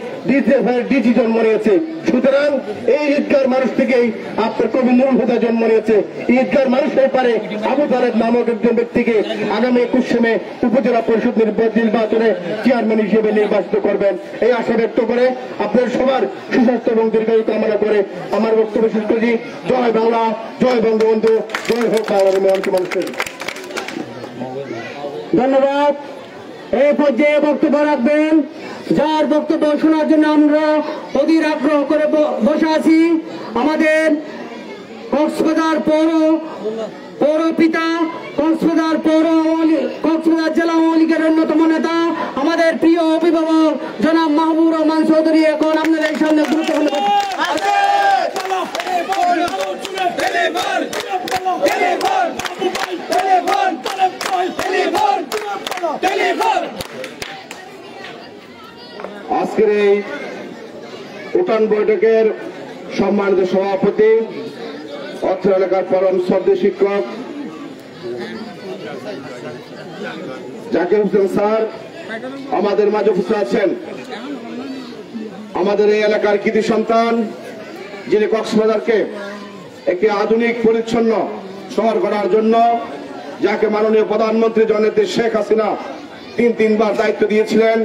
ডিজি জন্ম নিয়েছে। সুতরাং এই ঈদগার মানুষ থেকেই আপনার কবি নুরুল হুদা জন্ম নিয়েছে। ঈদগার মানুষ হয়ে পারে আবু তালেব নামক একজন ব্যক্তিকে আগামী 21 মে উপজেলা পরিষদ নির্বাচনে চেয়ারম্যান হিসেবে নির্বাচিত করবেন, এই আশা ব্যক্ত করে আপনার সবার সুস্বাস্থ্য এবং দীর্ঘায়ু কামনা করে আমার বক্তব্য শেষ করছি। জয় বাংলা, জয় বঙ্গবন্ধু, জয় হোক বাংলার মেয়র মানুষের। ধন্যবাদ। এই পর্যায়ে বক্তব্য রাখবেন, যার বক্তব্য শোনার জন্য আমরা অধীর আগ্রহ করে বসে আছি, আমাদের কক্সবাজার পৌর পিতা, কক্সবাজার জেলা আওয়ামী লীগের অন্যতম নেতা, আমাদের প্রিয় অভিভাবক জনাব মাহবুব রহমান চৌধুরী এখন আপনাদের সামনে গুরুত্বপূর্ণ আজকের এই উঠান বৈঠকের সম্মানিত সভাপতি, অত্র এলাকার পরম শ্রদ্ধেয় শিক্ষক জাকির হোসেন স্যার আমাদের মাঝে উপস্থিত আছেন। আমাদের এই এলাকার কৃতি সন্তান, যিনি কক্সবাজারকে একটি আধুনিক পরিচ্ছন্ন শহর করার জন্য, যাকে মাননীয় প্রধানমন্ত্রী জননেত্রী শেখ হাসিনা তিনবার দায়িত্ব দিয়েছিলেন,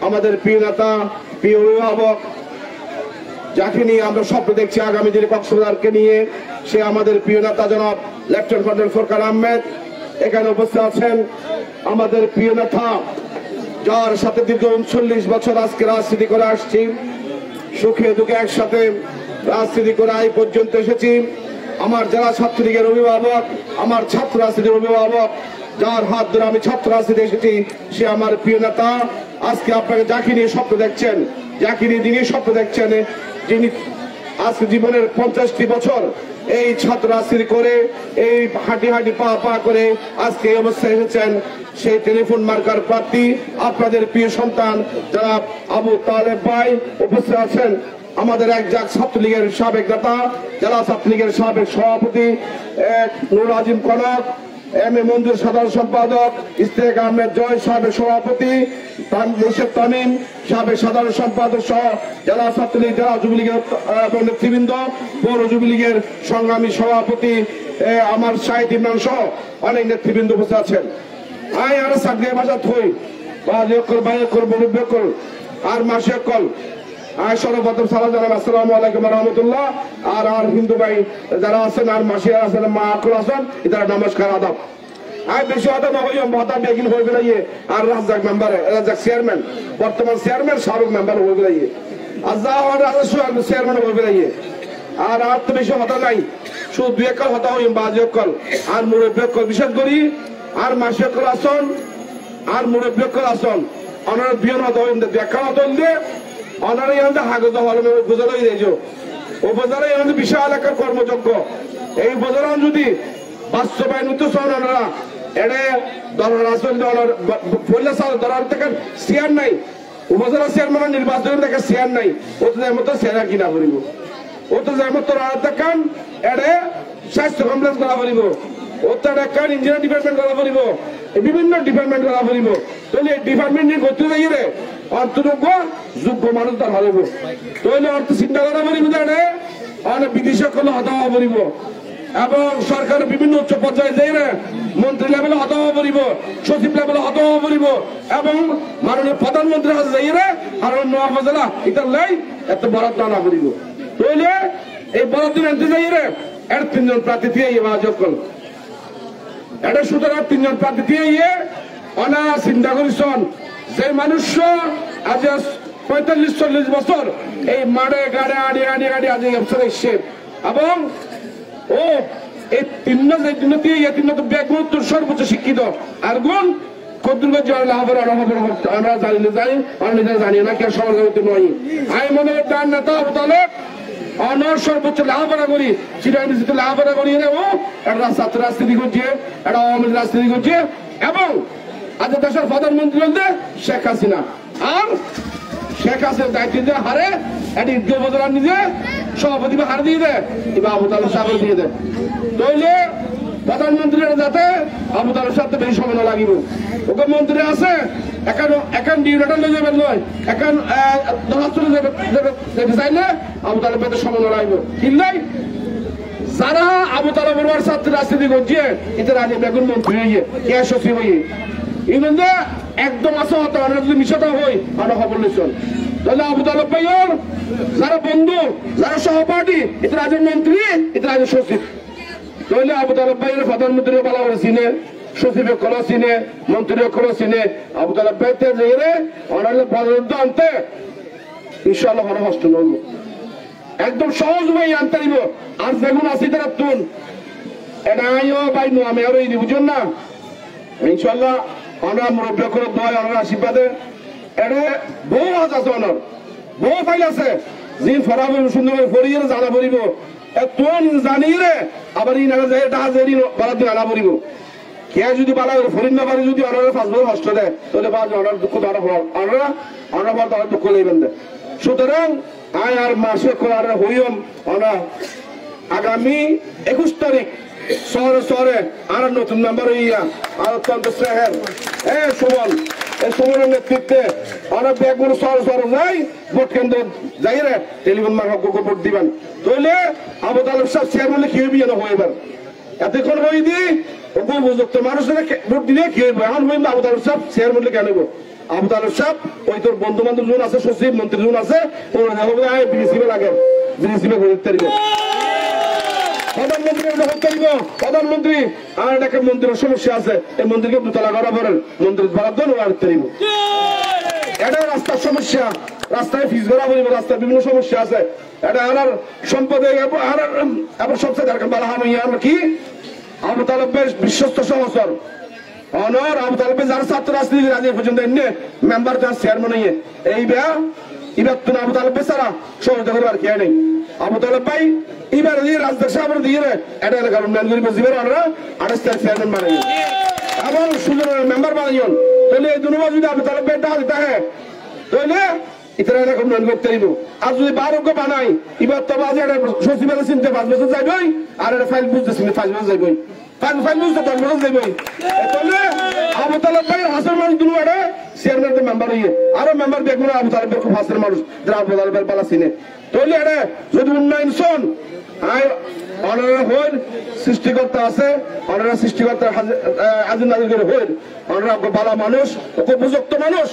আমাদের প্রিয় নেতা, প্রিয় অভিভাবক, যাকে নিয়ে আমরা স্বপ্ন দেখছি আগামী দিনে কক্সবাজারকে নিয়ে, সে আমাদের প্রিয় নেতা জনাব লেফটেন্যান্ট কর্নেল ফোরকান আহমেদ এখানে উপস্থিত আছেন। আমাদের প্রিয় নেতা, যার সাথে দীর্ঘ 39 বছর আজকে রাজনীতি করে আসছি, সুখে দুঃখে একসাথে রাজনীতি করে এই পর্যন্ত এসেছি। আমার যারা ছাত্রলীগের অভিভাবক, আমার ছাত্র রাজনীতির অভিভাবক, যার হাত ধরে আমি ছাত্র রাজনীতি এসেছি, সে আমার প্রিয় নেতা। আজকে আপনাকে যাকে নিয়ে স্বপ্ন দেখছেন, যাকে নিয়ে যিনি স্বপ্ন দেখছেন, যিনি আজকে জীবনের 50টি বছর এই ছাত্র রাজনীতি করে, এই হাঁটি পা করে আজকে এই অবস্থায় এসেছেন, সেই টেলিফোন মার্কার প্রার্থী আপনাদের প্রিয় সন্তান যারা আবু তালেব ভাই উপস্থিত আছেন। আমাদের একজাক ছাত্রলীগের সাবেক নেতা, জেলা ছাত্রলীগের সাবেক সভাপতি নুর আজিম কনক, এম.এ. মঞ্জুর সাধারণ সম্পাদক, ইস্তেক আহমেদ জয় সাবেক সভাপতি, মুর্শেদ তামিম সাবেক সাধারণ সম্পাদক সহ জেলা ছাত্রলীগ, জেলা যুবলীগের নেতৃবৃন্দ, পৌর যুবলীগের সংগ্রামী সভাপতি আমার শাহিদ ইমরান সহ অনেক নেতৃবৃন্দ উপস্থিত আছেন। আর সাগরে ভাষা থই আর মাসে কল সর্বপ্রথম সালাম জানাম, আসসালামু আলাইকুম রহমতুল্লাহ। আর হিন্দু ভাই যারা আছেন, আর মাসি আছেন, মা আকুল আছেন, তারা নমস্কার আদাব। বেশি হতাম হতা বেগিন হয়ে গেলাইয়ে, আর রাজ্জাক মেম্বার, রাজ্জাক চেয়ারম্যান, বর্তমান চেয়ারম্যান, সাবেক মেম্বার হয়ে গেলাইয়ে, আর যা চেয়ারম্যান হয়ে গেলাইয়ে। আর তো বেশি হতা নাই, শুধু 2 একল হতা হইম, বাজি অকল আর মুরব্বী অকল বিশেষ করি, আর মাসি অকল আসন, আর মুরব্বী অকল আসন, অনার বিয়ন হতা হইম, 2 একল হতা হইলে অনারা এখানে হাগত হল উপজেলা উপজেলা এখানে বিশাল এলাকার কর্মযোগ্য। এই উপজেলা যদি বাস্তবায়ন হতো ওনারা এটা দলের আসলে দলের থেকে শেয়ার নাই, উপজেলা চেয়ারম্যান নির্বাচন থেকে শেয়ার নাই, ওতে মতো শেয়ার কিনা করিব, ওতে মতো দেখান এটা স্বাস্থ্য কমপ্লেক্স করা করিব, ওতে দেখান ইঞ্জিনিয়ার ডিপার্টমেন্ট করা করিব, বিভিন্ন ডিপার্টমেন্ট করা করিব। তাহলে এই ডিপার্টমেন্ট নিয়ে করতে যাই রে অর্থযোগ্য যোগ্য মানুষ তার হারিব, তাহলে অর্থ চিন্তা করা করিব, অনেক বিদেশে করলে হতাহা করিব, এবং সরকারের বিভিন্ন উচ্চ পর্যায়ে যাই রে মন্ত্রী লেভেলে হতাহা করিব, সচিব লেভেলে হতাহা করিব, এবং মাননীয় প্রধানমন্ত্রীর কাছে যাই রে আর অন্য উপজেলা এটার লাই এত বরাদ্দ আনা করিব। তাহলে এই বরাদ্দ আনতে যাই রে এর 3 জন প্রার্থী দিয়ে যোগ্য, এটা সুতরাং 3 জন প্রার্থী দিয়ে অনা চিন্তা করিছন যে মানুষ আজ 45-40 বছর এই মাঠে গাড়ে আড়ি আজ এসছে, এবং ও এই 3 তো ব্যাগুণ সর্বোচ্চ শিক্ষিত, আর গুণ আমরা জানি জানি না কেউ সমাজ নয়। আমি মনে করি তার নেতা হতালে অনর সর্বোচ্চ লাভরা করি, চিরাঙ্গিতে লাভরা করি, ও একটা ছাত্র রাজনীতি করছে, একটা আওয়ামী রাজনীতি করছে, এবং আজ দেশের প্রধানমন্ত্রী বলতে শেখ হাসিনা, আর শেখ হাসিনা দায়িত্ব হারে এটি উপজেলা নিজে সভাপতি হার দিয়ে দেয়, এবার আবু তালেব সাহেব দিয়ে দেয়। তাইলে প্রধানমন্ত্রীরা যাতে আবু তালেব সাহেব বেশি সময় না লাগিব, ওকে মন্ত্রী আছে এখন ডিউরেটার নিয়ে যাবেন নয় এখন দশাস্ত্রে যেতে চাইলে আবু তালেব ভাইদের সমন্বয় লাগবে ঠিক নাই যারা আবু তালেব বড়ুয়ার ছাত্র রাজনীতি করছে এদের আগে বেগুন মন্ত্রী হইয়ে কে সচিব হইয়ে ইভেন যে একদম আছে হতো আমরা যদি মিশাটা হই আমরা খবর নিচ্ছেন তাহলে আবু তালেব ভাইয়ের যারা বন্ধু যারা সহপাঠী এদের আগে মন্ত্রী এদের আগে সচিব তাহলে আবু তালেব ভাইয়ের প্রধানমন্ত্রী বলা করে চিনে সচিবে কলো চিনে মন্ত্রী কলো চিনে আবু তালেব ভাইতে যে অনালে পর্যন্ত আনতে ইনশাআল্লাহ আমরা হস্ত নব একদম সহজ ভাই আনতে দিব আর বেগুন আসি তারা তুন এটা আইও ভাই নো আমি আরো এই বুঝুন না ইনশাআল্লাহ আমরা মুরব্বী করে দয় আমার আশীর্বাদে এটা বহু আজ আছে অনার বহু ফাইল আছে জিন ফরাব সুন্দর করে ফরিয়ে জানা পড়িব তুন জানি রে আবার ই না ডাহা জেরি বারাত দিন আনা পড়িব কে যদি বালা ফরিন না পারে যদি অনার 5 বছর কষ্ট দেয় তাহলে বাজ অনার দুঃখ দ্বারা অনার পর তারা দুঃখ লইবেন দেয় সুতরাং আয় আর মাসে করে হইম অনা আগামী 21 তারিখ শহরে শহরে আর নতুন মেম্বার হইয়া আর অত্যন্ত স্নেহের সুমন এই সুমনের নেতৃত্বে অনেক ব্যাগগুলো শহরে শহরে যাই ভোট কেন্দ্র যাই রে টেলিফোন মারফত ভোট দিবেন তাহলে আবু তালেব সাহেব চেয়ারম্যান কি হইবি না হইবার এতক্ষণ হই দি উপযুক্ত মানুষের ভোট দিলে কি হইব এখন হইব আবু তালেব সাহেব চেয়ারম্যান কেন হইব আবু তালেব সাহেব ওই তোর বন্ধু বান্ধব জন আছে সচিব মন্ত্রী জন আছে বিডিসিবে লাগে বিডিসিবে করতে দিব প্রধানমন্ত্রী আর একটা মন্দিরের সমস্যা আছে এই মন্দিরকে দুতলা করা পরে মন্দির বরাদ্দ দিব এটা রাস্তার সমস্যা রাস্তায় ফিস করা পড়িব রাস্তায় বিভিন্ন সমস্যা আছে এটা আমার সম্পদে আবার সবচেয়ে দরকার বলা হয় আমরা কি আবু তালেবের বিশ্বস্ত সহচর অনর আবু তালেবে যারা ছাত্র রাজনীতি আজ পর্যন্ত এনে মেম্বার যার চেয়ারম্যান হইয়ে এই বেয়া এবার তো আবু তালেব ছাড়া সহযোগিতা করবার কে নেই আবু তালেব ভাই এবার দিয়ে রাজদার সাহেব দিয়ে এটা এলাকার উন্নয়ন করি বুঝিবেন আমরা 28 তারিখ চেয়ারম্যান বানাই আবার সুযোগের মেম্বার বানাইন তাহলে এই দুনো যদি আবু তালেব ভাই ডাল দিতে হয় তাহলে ইতারা এলাকা উন্নয়ন করতে দিব আর যদি 12 বানাই এবার তো বাজে সচিবের চিনতে 5 বছর যাইবই আর এটা ফাইল বুঝতে চিনতে 5 বছর যাইবই ফাইল বুঝতে 10 বছর যাইবই তাহলে আবু তালেব ভাই হাসান মানুষ দুনো এটা চেয়ারম্যানের মেম্বার হইয়ে আরো মেম্বার দেখবো আবু তালেবের খুব হাসান মানুষ যারা আবু তালেবের পালা চিনে তাহলে এটা যদি উন্নয়ন শোন অনারা হইল সৃষ্টিকর্তা আছে অনারা সৃষ্টিকর্তার হাজির নাজির করে হইল অনারা ভালো মানুষ উপযুক্ত মানুষ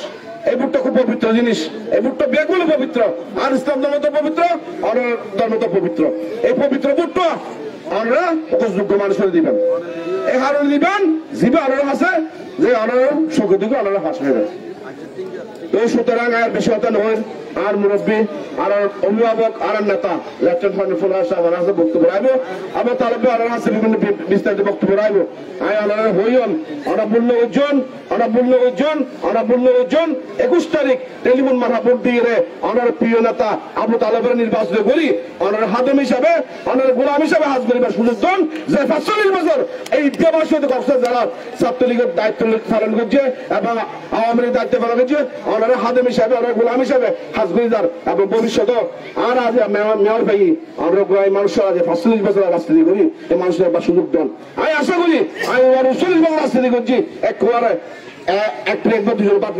এই বুটটা খুব পবিত্র জিনিস এই বুটটা বেগুলো পবিত্র আর ইসলাম ধর্ম তো পবিত্র অনার ধর্ম তো পবিত্র এই পবিত্র বুটটা অনারা উপযোগ্য মানুষের দিবেন এই হারণ দিবেন জিবে অনারা আছে যে অনারা সুখে দিকে অনারা হাস হয়ে তো সুতরাং আর বেশি হতে নয় আর মুরব্বী আর অভিভাবক আর নেতা লেফটেন্যান্ট কর্নেল ফুলহাস সাহেব আর বক্তব্য রাখবো আবার তালেবে আর আছে বিভিন্ন বিস্তারিত বক্তব্য রাখবো আমি আনারা হইন আমরা মূল্য উজ্জন 21 তারিখ টেলিফোন মাথা ভোট দিয়ে রে ওনার প্রিয় নেতা আবু তালেবের নির্বাচিত করি ওনার হাদম হিসাবে ওনার গোলাম হিসাবে হাজ করিবার সুযোগ দেন যে 45 বছর এই দেবাসীয় কক্সবাজার জেলার ছাত্রলীগের দায়িত্ব পালন করছে এবং আওয়ামী লীগের দায়িত্ব পালন করছে ওনার হাদম হিসাবে ওনার গোলাম হিসাবে হাজ করিদার এবং ভবিষ্যৎ আর আজ মেয়র ভাই আমরা মানুষের আজ 45 বছর রাজনীতি করি এই মানুষের একটা সুযোগ দেন আমি আশা করি আমি 40 বছর রাজনীতি করছি একবারে এক প্লেট বা দুজন বাদ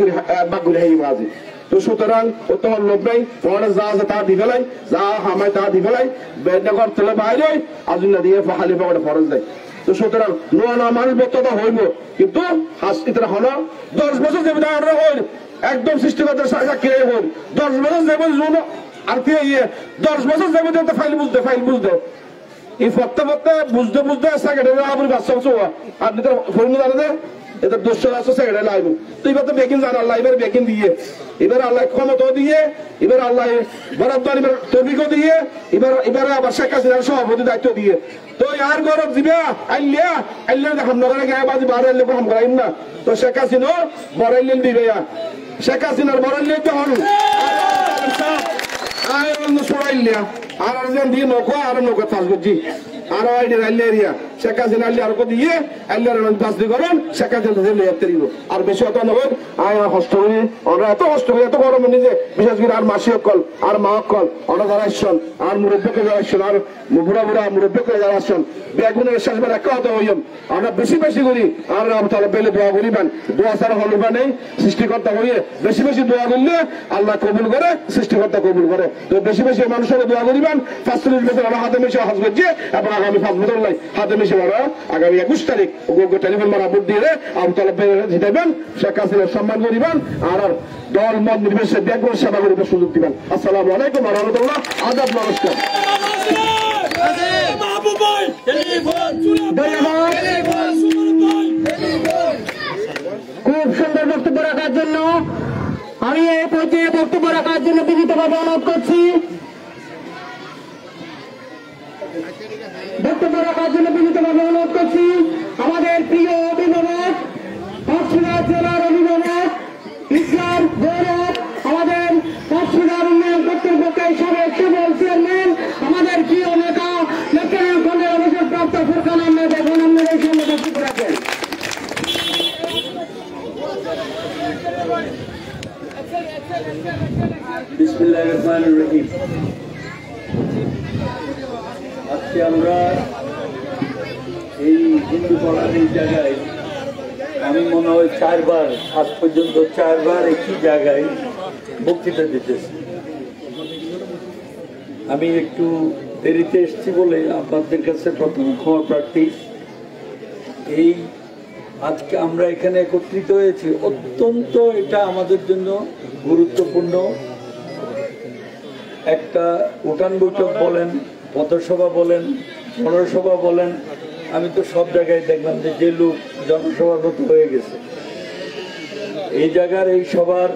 করে হাই বাজি তো সুতরাং তোমার লোক নাই তোমার যা আছে তা দি ফেলাই যা হামায় তা দি ফেলাই বেদনা করতে বাইরে আজুন না দিয়ে খালি পাওয়াটা ফরজ দেয় তো সুতরাং নোয়া মানুষ বক্তব্য হইব কিন্তু হাসপাতাল হলো 10 বছর যে আমরা হইল একদম সৃষ্টিকর্তার সাক্ষী হইল 10 বছর যাবো আর কি 10 বছর যাবো ফাইল বুঝতে এই ফক্তে বুঝতে সেক্রেটারি আপনি বাচ্চা আপনি তো ফোন জানে এটা 200 আছে সেক্রেটারি লাইব তো এবার তো বেকিং জানা আল্লাহ এবার বেকিং দিয়ে এবার আল্লাহ ক্ষমতা দিয়ে এবার আল্লাহ বরাদ্দ এবার তৌফিকও দিয়ে এবার আবার শেখ হাসিনার সভাপতি দায়িত্ব দিয়ে তো আর গরব দিবে আল্লাহ হাম নগরে গায়ে বাজি বারে লোক হাম করাইম না তো শেখ হাসিনা বড়াইলেন দিবে শেখ হাসিনার বড়াইলে তো হল আর ছড়াইলিয়া আর যেন দিয়ে নৌকা আর নৌকা চাষ করছি আর এরিয়া শেখ হাসিনা আল্লাহর উপর দিয়ে আল্লাহর বাসদি করেন শেখ হাসিনা আর বেশি কথা নবেন আয় কষ্ট করি ওরা এত কষ্ট করি এত গরম নিজে বিশেষ করে আর মাসি অকল আর মা অকল ওরা যারা আসছেন আর মুরব্বীকে যারা আসছেন আর বুড়া বুড়া মুরব্বীকে যারা আসছেন বেগুনের শেষবার একটা কথা হইম আমরা বেশি বেশি করি আর তাহলে বেলে দোয়া করিবেন দোয়া ছাড়া হলবা নেই সৃষ্টিকর্তা হইয়ে বেশি বেশি দোয়া করলে আল্লাহ কবুল করে সৃষ্টিকর্তা কবুল করে তো বেশি বেশি মানুষের দোয়া করিবেন 45 বছর আমরা হাতে মিশে হজ করছি এবং আগামী 5 বছর লাই হাতে মিশে মারা আগামী 21 তারিখ টেলিফোন মারা ভোট দিয়ে আমতলা জিতাইবেন শেখ হাসিনার সম্মান করিবেন আর দল মত নির্বিশেষে দেখবেন সেবা করিবার সুযোগ দিবেন। আসসালামু আলাইকুম ওয়া রাহমাতুল্লাহ আদাব নমস্কার। খুব সুন্দর বক্তব্য রাখার জন্য আমি এই পর্যায়ে বক্তব্য রাখার জন্য বিনীতভাবে অনুরোধ করছি আমাদের প্রিয় অভিভাবক কক্সবাজার জেলার অভিভাবক ইসলাম গৌরব আমাদের কক্সবাজার উন্নয়ন কর্তৃপক্ষের সাবেক কেবল চেয়ারম্যান আমাদের প্রিয় নেতা লেফটেন্যান্ট কর্নেল অবসরপ্রাপ্ত ফুরকান আহমেদ এখন আমাদের এই সঙ্গে বক্তব্য রাখেন। বিসমিল্লাহির রহমানির রহিম। আজকে আমরা এই হিন্দু পাড়ার এই জায়গায় আমি মনে হয় 4 বার আজ পর্যন্ত 4 বার একই জায়গায় বক্তৃতা দিতেছি। আমি একটু দেরিতে এসেছি বলে আপনাদের কাছে প্রথম ক্ষমা প্রার্থী। এই আজকে আমরা এখানে একত্রিত হয়েছি অত্যন্ত এটা আমাদের জন্য গুরুত্বপূর্ণ একটা উঠান বৈঠক বলেন, পথসভা বলেন, জনসভা বলেন। আমি তো সব জায়গায় দেখলাম যে লোক জনসভার মতো হয়ে গেছে। এই জায়গার এই সভার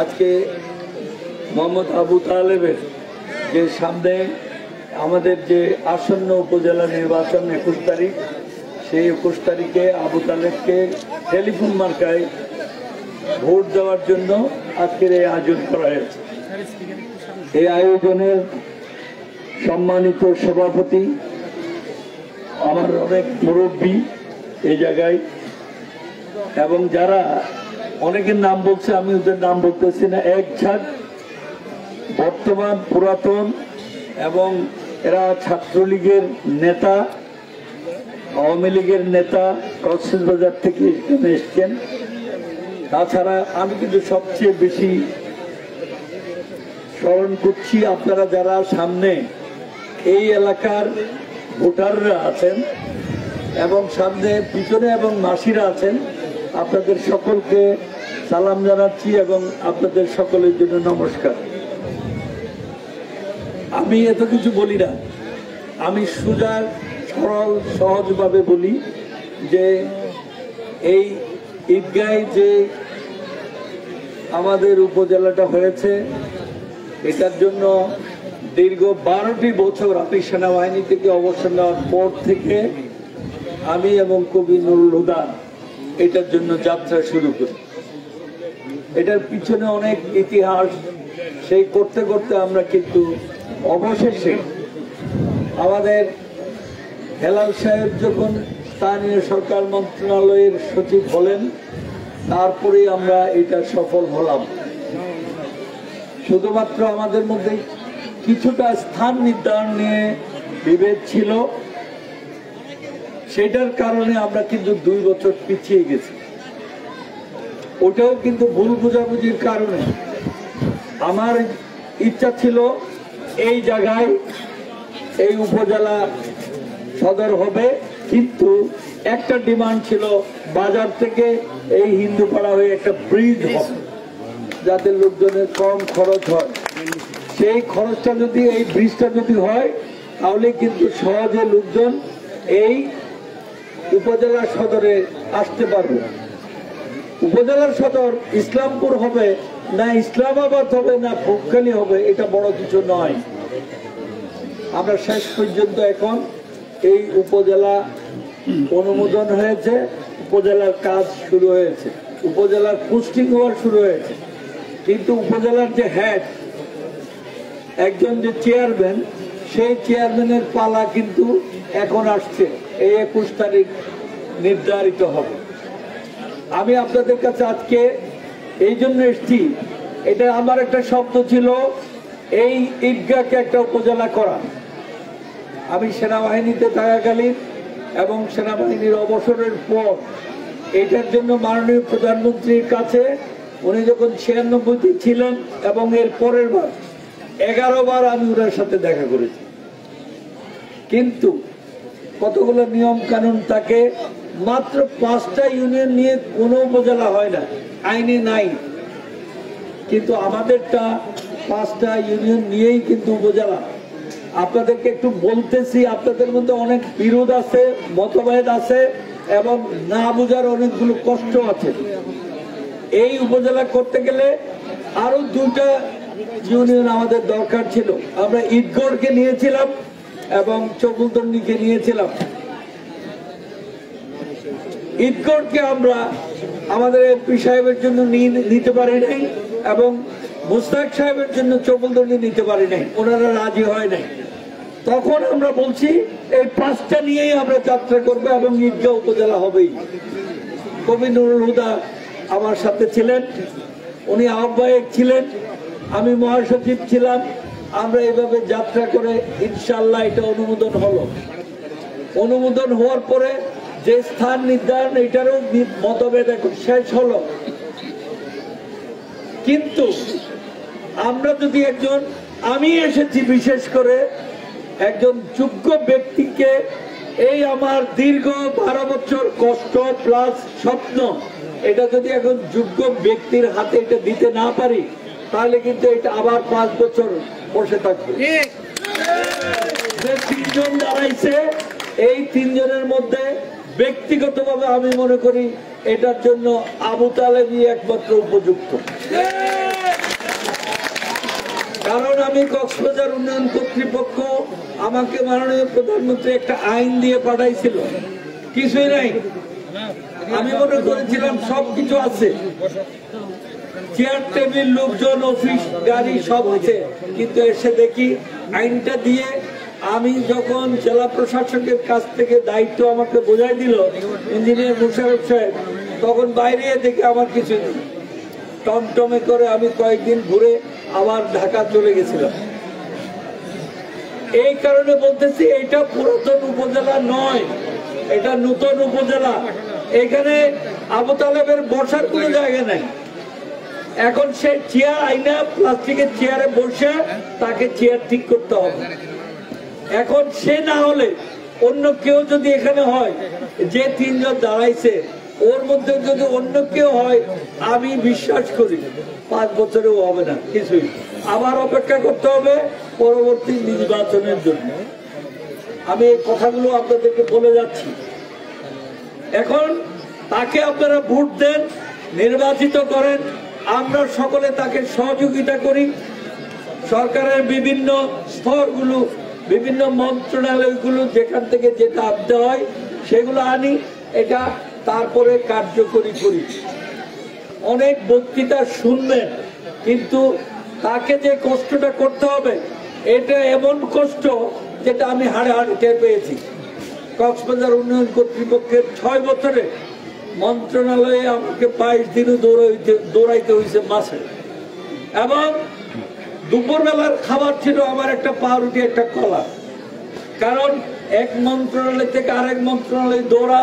আজকে মোহাম্মদ আবু তালেবের যে সামনে আমাদের যে আসন্ন উপজেলা নির্বাচন 21 তারিখ, সেই 21 তারিখে আবু তালেবকে টেলিফোন মার্কায় ভোট দেওয়ার জন্য আজকের এই আয়োজন করা হয়েছে। এই আয়োজনের সম্মানিত সভাপতি আমার অনেক মুরব্বী এই জায়গায় এবং যারা অনেকের নাম বলছে আমি ওদের নাম বলতেছি না, এক ঝাঁক বর্তমান পুরাতন এবং এরা ছাত্রলীগের নেতা, আওয়ামী লীগের নেতা কক্সবাজার থেকে এখানে এসছেন। তাছাড়া আমি কিন্তু সবচেয়ে বেশি স্মরণ করছি আপনারা যারা সামনে এই এলাকার ভোটাররা আছেন এবং সামনে পিছনে এবং মাসিরা আছেন, আপনাদের সকলকে সালাম জানাচ্ছি এবং আপনাদের সকলের জন্য নমস্কার। আমি এত কিছু বলি না, আমি সোজা সরল সহজভাবে বলি যে এই ঈদগাঁয়ে যে আমাদের উপজেলাটা হয়েছে এটার জন্য দীর্ঘ 12টি বছর আমি সেনাবাহিনী থেকে অবসর নেওয়ার পর থেকে আমি এবং কবি নুরুল হুদা এটার জন্য যাত্রা শুরু করি। এটার পিছনে অনেক ইতিহাস, সেই করতে করতে আমরা কিন্তু অবশেষে আমাদের হেলাল সাহেব যখন স্থানীয় সরকার মন্ত্রণালয়ের সচিব হলেন তারপরেই আমরা এটা সফল হলাম। শুধুমাত্র আমাদের মধ্যে কিছুটা স্থান নির্ধারণ নিয়ে বিভেদ ছিল, সেটার কারণে আমরা কিন্তু 2 বছর পিছিয়ে গেছি। ওটাও কিন্তু ভুল বোঝাবুঝির কারণে। আমার ইচ্ছা ছিল এই জায়গায় এই উপজেলা সদর হবে, কিন্তু একটা ডিমান্ড ছিল বাজার থেকে এই হিন্দুপাড়া হয়ে একটা ব্রিজ হবে যাতে লোকজনের কম খরচ হয়। সেই খরচটা যদি এই ব্রিজটা যদি হয় তাহলে কিন্তু সহজে লোকজন এই উপজেলা সদরে আসতে পারবে। উপজেলার সদর ইসলামপুর হবে না ইসলামাবাদ হবে না ফুটখালি হবে এটা বড় কিছু নয়। আমরা শেষ পর্যন্ত এখন এই উপজেলা অনুমোদন হয়েছে, উপজেলার কাজ শুরু হয়েছে, উপজেলার পোস্টিং হওয়ার শুরু হয়েছে, কিন্তু উপজেলার যে হেড একজন যে চেয়ারম্যান সেই চেয়ারম্যানের পালা কিন্তু এখন আসছে। এই 21 তারিখ নির্ধারিত হবে। আমি আপনাদের কাছে আজকে এই জন্য এসেছি, এটা আমার একটা স্বপ্ন ছিল এই ঈদগাহকে একটা উপজেলা করা। আমি সেনাবাহিনীতে থাকাকালীন এবং সেনাবাহিনীর অবসরের পর এটার জন্য মাননীয় প্রধানমন্ত্রীর কাছে উনি যখন 96তে ছিলেন এবং এর পরের বার 11 বার আমি ওনার সাথে দেখা করেছি, কিন্তু কতগুলো নিয়ম কানুন থাকে, মাত্র 5টা ইউনিয়ন নিয়ে কোনো উপজেলা হয় না, আইনে নাই। কিন্তু আমাদেরটা 5টা ইউনিয়ন নিয়েই কিন্তু উপজেলা। আপনাদেরকে একটু বলতেছি, আপনাদের মধ্যে অনেক বিরোধ আছে, মতভেদ আছে এবং না বুঝার অনেকগুলো কষ্ট আছে। এই উপজেলা করতে গেলে আরো 2টা ইউনিয়ন আমাদের দরকার ছিল। আমরা ঈদগড়কে নিয়েছিলাম এবং চকুলতন্ডিকে নিয়েছিলাম। ঈদগড়কে আমরা আমাদের এমপি সাহেবের জন্য নিতে পারি নাই এবং মুস্তাক সাহেবের জন্য চকুলতন্ডি নিতে পারি নাই, ওনারা রাজি হয় নাই। তখন আমরা বলছি এই 5টা নিয়েই আমরা যাত্রা করবো এবং ঈদগাহ উপজেলা হবেই। কবি নুরুল হুদা আমার সাথে ছিলেন, উনি আহ্বায়ক ছিলেন, আমি মহাসচিব ছিলাম। আমরা এইভাবে যাত্রা করে ইনশাআল্লাহ এটা অনুমোদন হলো। অনুমোদন হওয়ার পরে যে স্থান নির্ধারণ, এটারও মতভেদ এখন শেষ হলো। কিন্তু আমরা যদি আমি এসেছি বিশেষ করে একজন যোগ্য ব্যক্তিকে, এই আমার দীর্ঘ 12 বছর কষ্ট প্লাস স্বপ্ন, এটা যদি এখন যোগ্য ব্যক্তির হাতে এটা দিতে না পারি, তাহলে কিন্তু এটা আবার 5 বছর বসে থাকবে। যে 3 জন দাঁড়াইছে, এই 3 জনের মধ্যে ব্যক্তিগতভাবে আমি মনে করি এটার জন্য আবু তালেবই একমাত্র উপযুক্ত। কারণ আমি কক্সবাজার উন্নয়ন কর্তৃপক্ষ, আমাকে মাননীয় প্রধানমন্ত্রী একটা আইন দিয়ে পাঠাইছিল, কিছুই নাই। আমি মনে করেছিলাম সবকিছু আছে, চেয়ার টেবিল লোকজন অফিস গাড়ি সব আছে, কিন্তু এসে দেখি আইনটা দিয়ে আমি যখন জেলা প্রশাসকের কাছ থেকে দায়িত্ব আমাকে বোঝাই দিল ইঞ্জিনিয়ার মুশারফ সাহেব, তখন বাইরে দেখে আমার কিছু নেই। টমটমে করে আমি কয়েকদিন ঘুরে আবার ঢাকা চলে গেছিলাম। এই কারণে বলতেছি এটা পুরাতন উপজেলা নয়, এটা নতুন উপজেলা। এখানে আবু তালেবের বসার কোনো জায়গা নাই। এখন সে চেয়ার আইনা প্লাস্টিকের চেয়ারে বসে তাকে চেয়ার ঠিক করতে হবে। এখন সে না হলে অন্য কেউ যদি এখানে হয়, যে 3 জন দাঁড়াইছে ওর মধ্যে যদি অন্য কেউ হয়, আমি বিশ্বাস করি 5 বছরেও হবে না কিছুই, আবার অপেক্ষা করতে হবে পরবর্তী নির্বাচনের জন্য। আমি এই কথাগুলো আপনাদেরকে বলে যাচ্ছি। এখন তাকে আপনারা ভোট দেন, নির্বাচিত করেন, আমরা সকলে তাকে সহযোগিতা করি। সরকারের বিভিন্ন স্তরগুলো, বিভিন্ন মন্ত্রণালয়গুলো যেখান থেকে যেটা আনতে হয় সেগুলো আনি, এটা তারপরে কার্যকরী করি। অনেক বক্তৃতা শুনবেন, কিন্তু তাকে যে কষ্টটা করতে হবে এটা এমন কষ্ট যেটা আমি হাড়ে হাড়ে টের পেয়েছি। কক্সবাজার উন্নয়ন কর্তৃপক্ষের 6 বছরে মন্ত্রণালয়ে আমাকে 22 দিনও দৌড়াইতে হয়েছে মাসে, এবং দুপুরবেলার খাবার ছিল আমার একটা পাউরুটি একটা কলা। কারণ এক মন্ত্রণালয় থেকে আরেক মন্ত্রণালয় দৌড়া,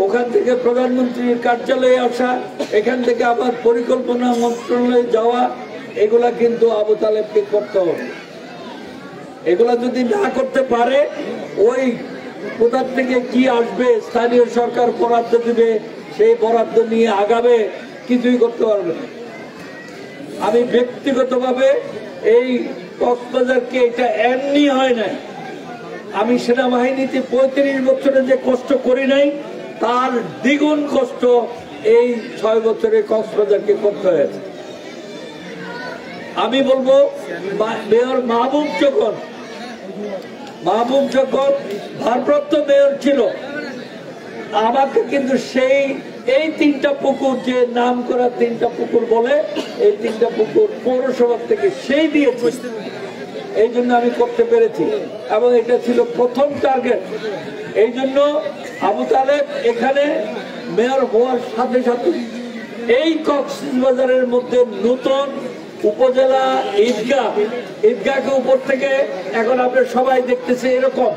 ওখান থেকে প্রধানমন্ত্রীর কার্যালয়ে আসা, এখান থেকে আবার পরিকল্পনা মন্ত্রণালয়ে যাওয়া, এগুলা কিন্তু আবু তালেবকে করতে হবে। এগুলা যদি না করতে পারে, ওই কোথা থেকে কি আসবে, স্থানীয় সরকার বরাদ্দ দিবে, সেই বরাদ্দ নিয়ে আগাবে, কিছুই করতে পারবে না। আমি ব্যক্তিগতভাবে এই কক্সবাজারকে, এটা এমনি হয় নাই, আমি সেনাবাহিনীতে 35 বছরে যে কষ্ট করি নাই তার দ্বিগুণ কষ্ট এই 6 বছরে কক্সবাজারকে করতে হয়েছে। আমি বলবো মেয়র মাহবুব যখন ভারপ্রাপ্ত মেয়র ছিল, আমাকে কিন্তু এই 3টা পুকুর, যে নাম করা 3টা পুকুর বলে, এই 3টা পুকুর পৌরসভা থেকে সেই দিয়েছে। এই জন্য আমি করতে পেরেছি, এবং এটা ছিল প্রথম টার্গেট। এই জন্য আবু তালেব এখানে মেয়র হওয়ার সাথে সাথে এই কক্সবাজারের মধ্যে নতুন উপজেলা ঈদগাহকে উপর থেকে এখন আপনারা সবাই দেখতেছে এরকম,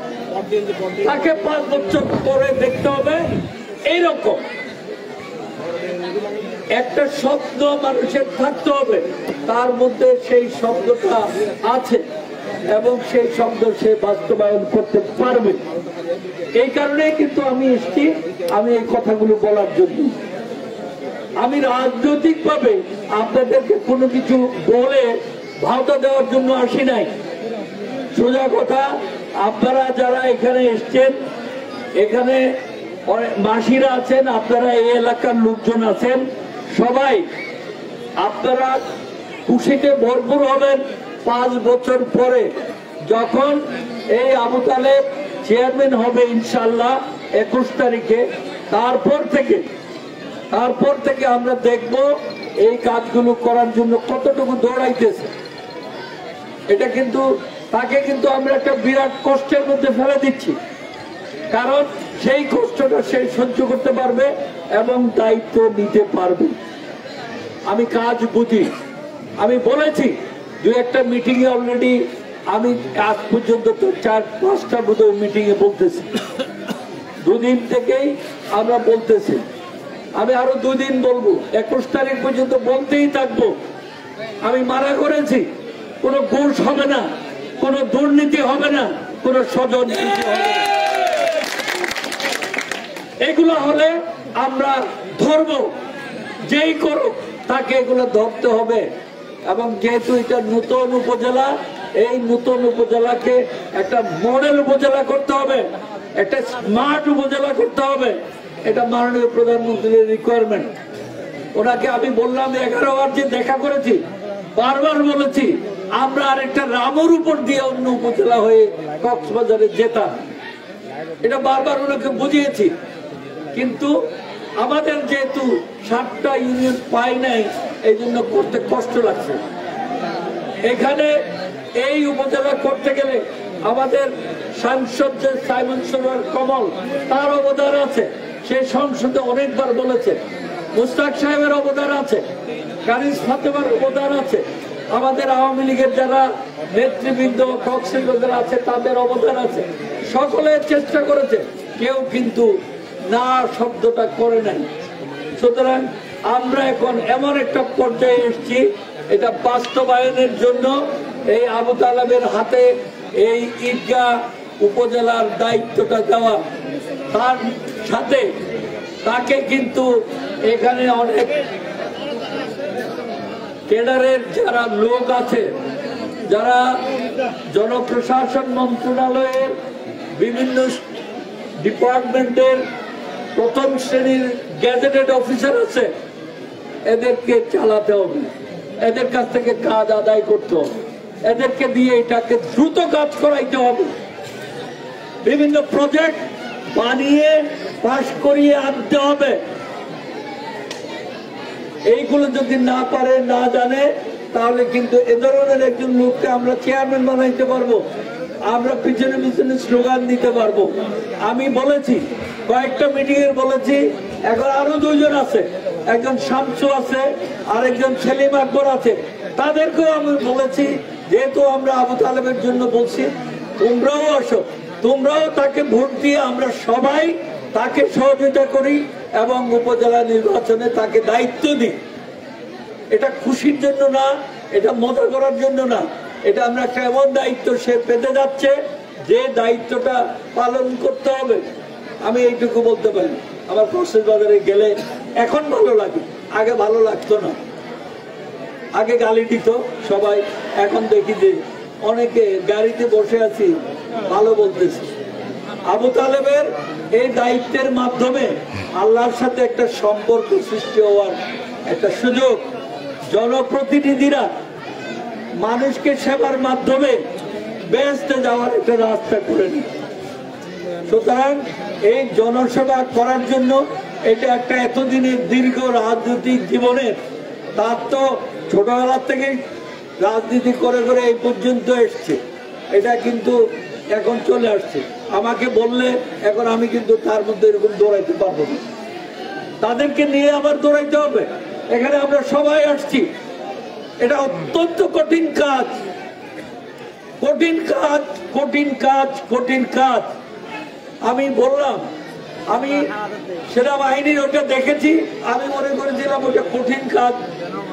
তাকে 5 বছর পরে দেখতে হবে এইরকম একটা শব্দ মানুষের থাকতে হবে, তার মধ্যে সেই শব্দটা আছে এবং সেই শব্দ সে বাস্তবায়ন করতে পারবে। এই কারণেই কিন্তু আমি এসেছি, আমি এই কথাগুলো বলার জন্য। আমি রাজনৈতিক ভাবে আপনাদেরকে কোনো কিছু বলে ভাওতা দেওয়ার জন্য আসি নাই। সোজা কথা, আপনারা যারা এখানে এসছেন, এখানে মাসিরা আছেন, আপনারা এই এলাকার লোকজন আছেন, সবাই আপনারা খুশিতে ভরপুর হবেন 5 বছর পরে যখন এই আবু তালেব চেয়ারম্যান হবে ইনশাল্লাহ 21 তারিখে। তারপর থেকে আমরা দেখব এই কাজগুলো করার জন্য কতটুকু দৌড়াইতেছে। এটা কিন্তু তাকে কিন্তু আমরা একটা বিরাট কষ্টের মধ্যে ফেলে দিচ্ছি, কারণ সেই কষ্টটা সে সহ্য করতে পারবে এবং দায়িত্ব নিতে পারবে। আমি কাজ বুঝি, আমি বলেছি 2-1টা মিটিং এ অলরেডি, আমি আজ পর্যন্ত তো 4-5টা বোধহয় মিটিং এ বলতেছি, 2 দিন থেকেই আমরা বলতেছি। আমি আরো 2 দিন বলবো, 21 তারিখ পর্যন্ত বলতেই থাকবো। আমি মানা করেছি, কোনো ঘুষ হবে না, কোনো দুর্নীতি হবে না, কোনো ষড়যন্ত্র হবে না। এগুলো হলে আমরা ধরব, যেই করুক তাকে এগুলো ধরতে হবে। এবং যেহেতু এটা নতুন উপজেলা, এই নতুন উপজেলাকে একটা মডেল উপজেলা করতে হবে, একটা স্মার্ট উপজেলা করতে হবে। এটা মাননীয় প্রধানমন্ত্রীর রিকোয়ারমেন্ট। ওনাকে আমি বললাম 11 বার যে দেখা করেছি, বারবার বলেছি আমরা আরেকটা রামুর উপর দিয়ে অন্য উপজেলা হয়ে কক্সবাজারে যেতাম। এটা বারবার ওনাকে বুঝিয়েছি, কিন্তু আমাদের যেহেতু 7টা ইউনিয়ন পাই নাই, এই জন্য করতে কষ্ট লাগছে। এখানে এই উপজেলা করতে গেলে আমাদের সাংসদ যে সাইমন সরোয়ার কমল, তার অবদান আছে, সে সংসদে অনেকবার বলেছে। মুস্তাক সাহেবের অবদান আছে, কানিজ ফাতেমার অবদান আছে, আমাদের আওয়ামী লীগের যারা নেতৃবৃন্দ কক্সবাজার আছে তাদের অবদান আছে। সকলে চেষ্টা করেছে, কেউ কিন্তু না শব্দটা করে নাই। সুতরাং আমরা এখন এমন একটা পর্যায়ে এসেছি, এটা বাস্তবায়নের জন্য এই আবু তালেবের হাতে এই ঈদগাহ উপজেলার দায়িত্বটা দেওয়া। তার সাথে তাকে কিন্তু এখানে অনেক কেডারের যারা লোক আছে, যারা জনপ্রশাসন মন্ত্রণালয়ের বিভিন্ন ডিপার্টমেন্টের প্রথম শ্রেণীর গ্যাজেটেড অফিসার আছে, এদেরকে চালাতে হবে, এদের কাছ থেকে কাজ আদায় করতে হবে, এদেরকে দিয়ে এটাকে দ্রুত কাজ করাইতে হবে। বিভিন্ন প্রজেক্ট বানিয়ে পাশ করিয়ে আনতে হবে। এইগুলো যদি না পারে, না জানে, তাহলে কিন্তু এ ধরনের একজন লোককে আমরা চেয়ারম্যান বানাইতে পারবো, আমরা পিছনে পিছনে স্লোগান দিতে পারবো। আমি বলেছি, কয়েকটা মিটিং এ বলেছি, এখন আরো 2 জন আছে, একজন শামসু আছে আর একজন সেলিম আকবর আছে, তাদেরকেও আমি বলেছি, যেহেতু আমরা আবু তালেবের জন্য বলছি, তোমরাও আসো, তোমরাও তাকে ভোট দিয়ে আমরা সবাই তাকে সহযোগিতা করি এবং উপজেলা নির্বাচনে তাকে দায়িত্ব দিই। এটা খুশির জন্য না, এটা মজা করার জন্য না, এটা আমরা একটা এমন দায়িত্ব সে পেতে যাচ্ছে যে দায়িত্বটা পালন করতে হবে। আমি এইটুকু বলতে পারি। আমার কক্সবাজারে গেলে এখন ভালো লাগে, আগে ভালো লাগতো না। আগে গালি দিত সবাই, এখন দেখি যে অনেকে গাড়িতে বসে আছি ভালো বলতেছি। আবু তালেবের এই দায়িত্বের মাধ্যমে আল্লাহর সাথে একটা সম্পর্ক সৃষ্টি হওয়ার একটা সুযোগ, জনপ্রতিনিধিরা মানুষকে সেবার মাধ্যমে বেহেশতে যাওয়ার একটা রাস্তা করে নেয়। সুতরাং এই জনসেবা করার জন্য এটা একটা এতদিনের দীর্ঘ রাজনৈতিক জীবনের, তার তো ছোটবেলার থেকেই রাজনীতি করে করে এই পর্যন্ত এসছে, এটা কিন্তু এখন চলে আসছে। আমাকে বললে এখন আমি কিন্তু তার মধ্যে এরকম দৌড়াইতে পারবো না, তাদেরকে নিয়ে আবার দৌড়াইতে হবে। এখানে আমরা সবাই আসছি, এটা অত্যন্ত কঠিন কাজ, কঠিন কাজ, কঠিন কাজ, কঠিন কাজ। আমি বললাম, আমি সেনাবাহিনীর ওটা দেখেছি, আমি মনে করেছিলাম ওটা কঠিন কাজ,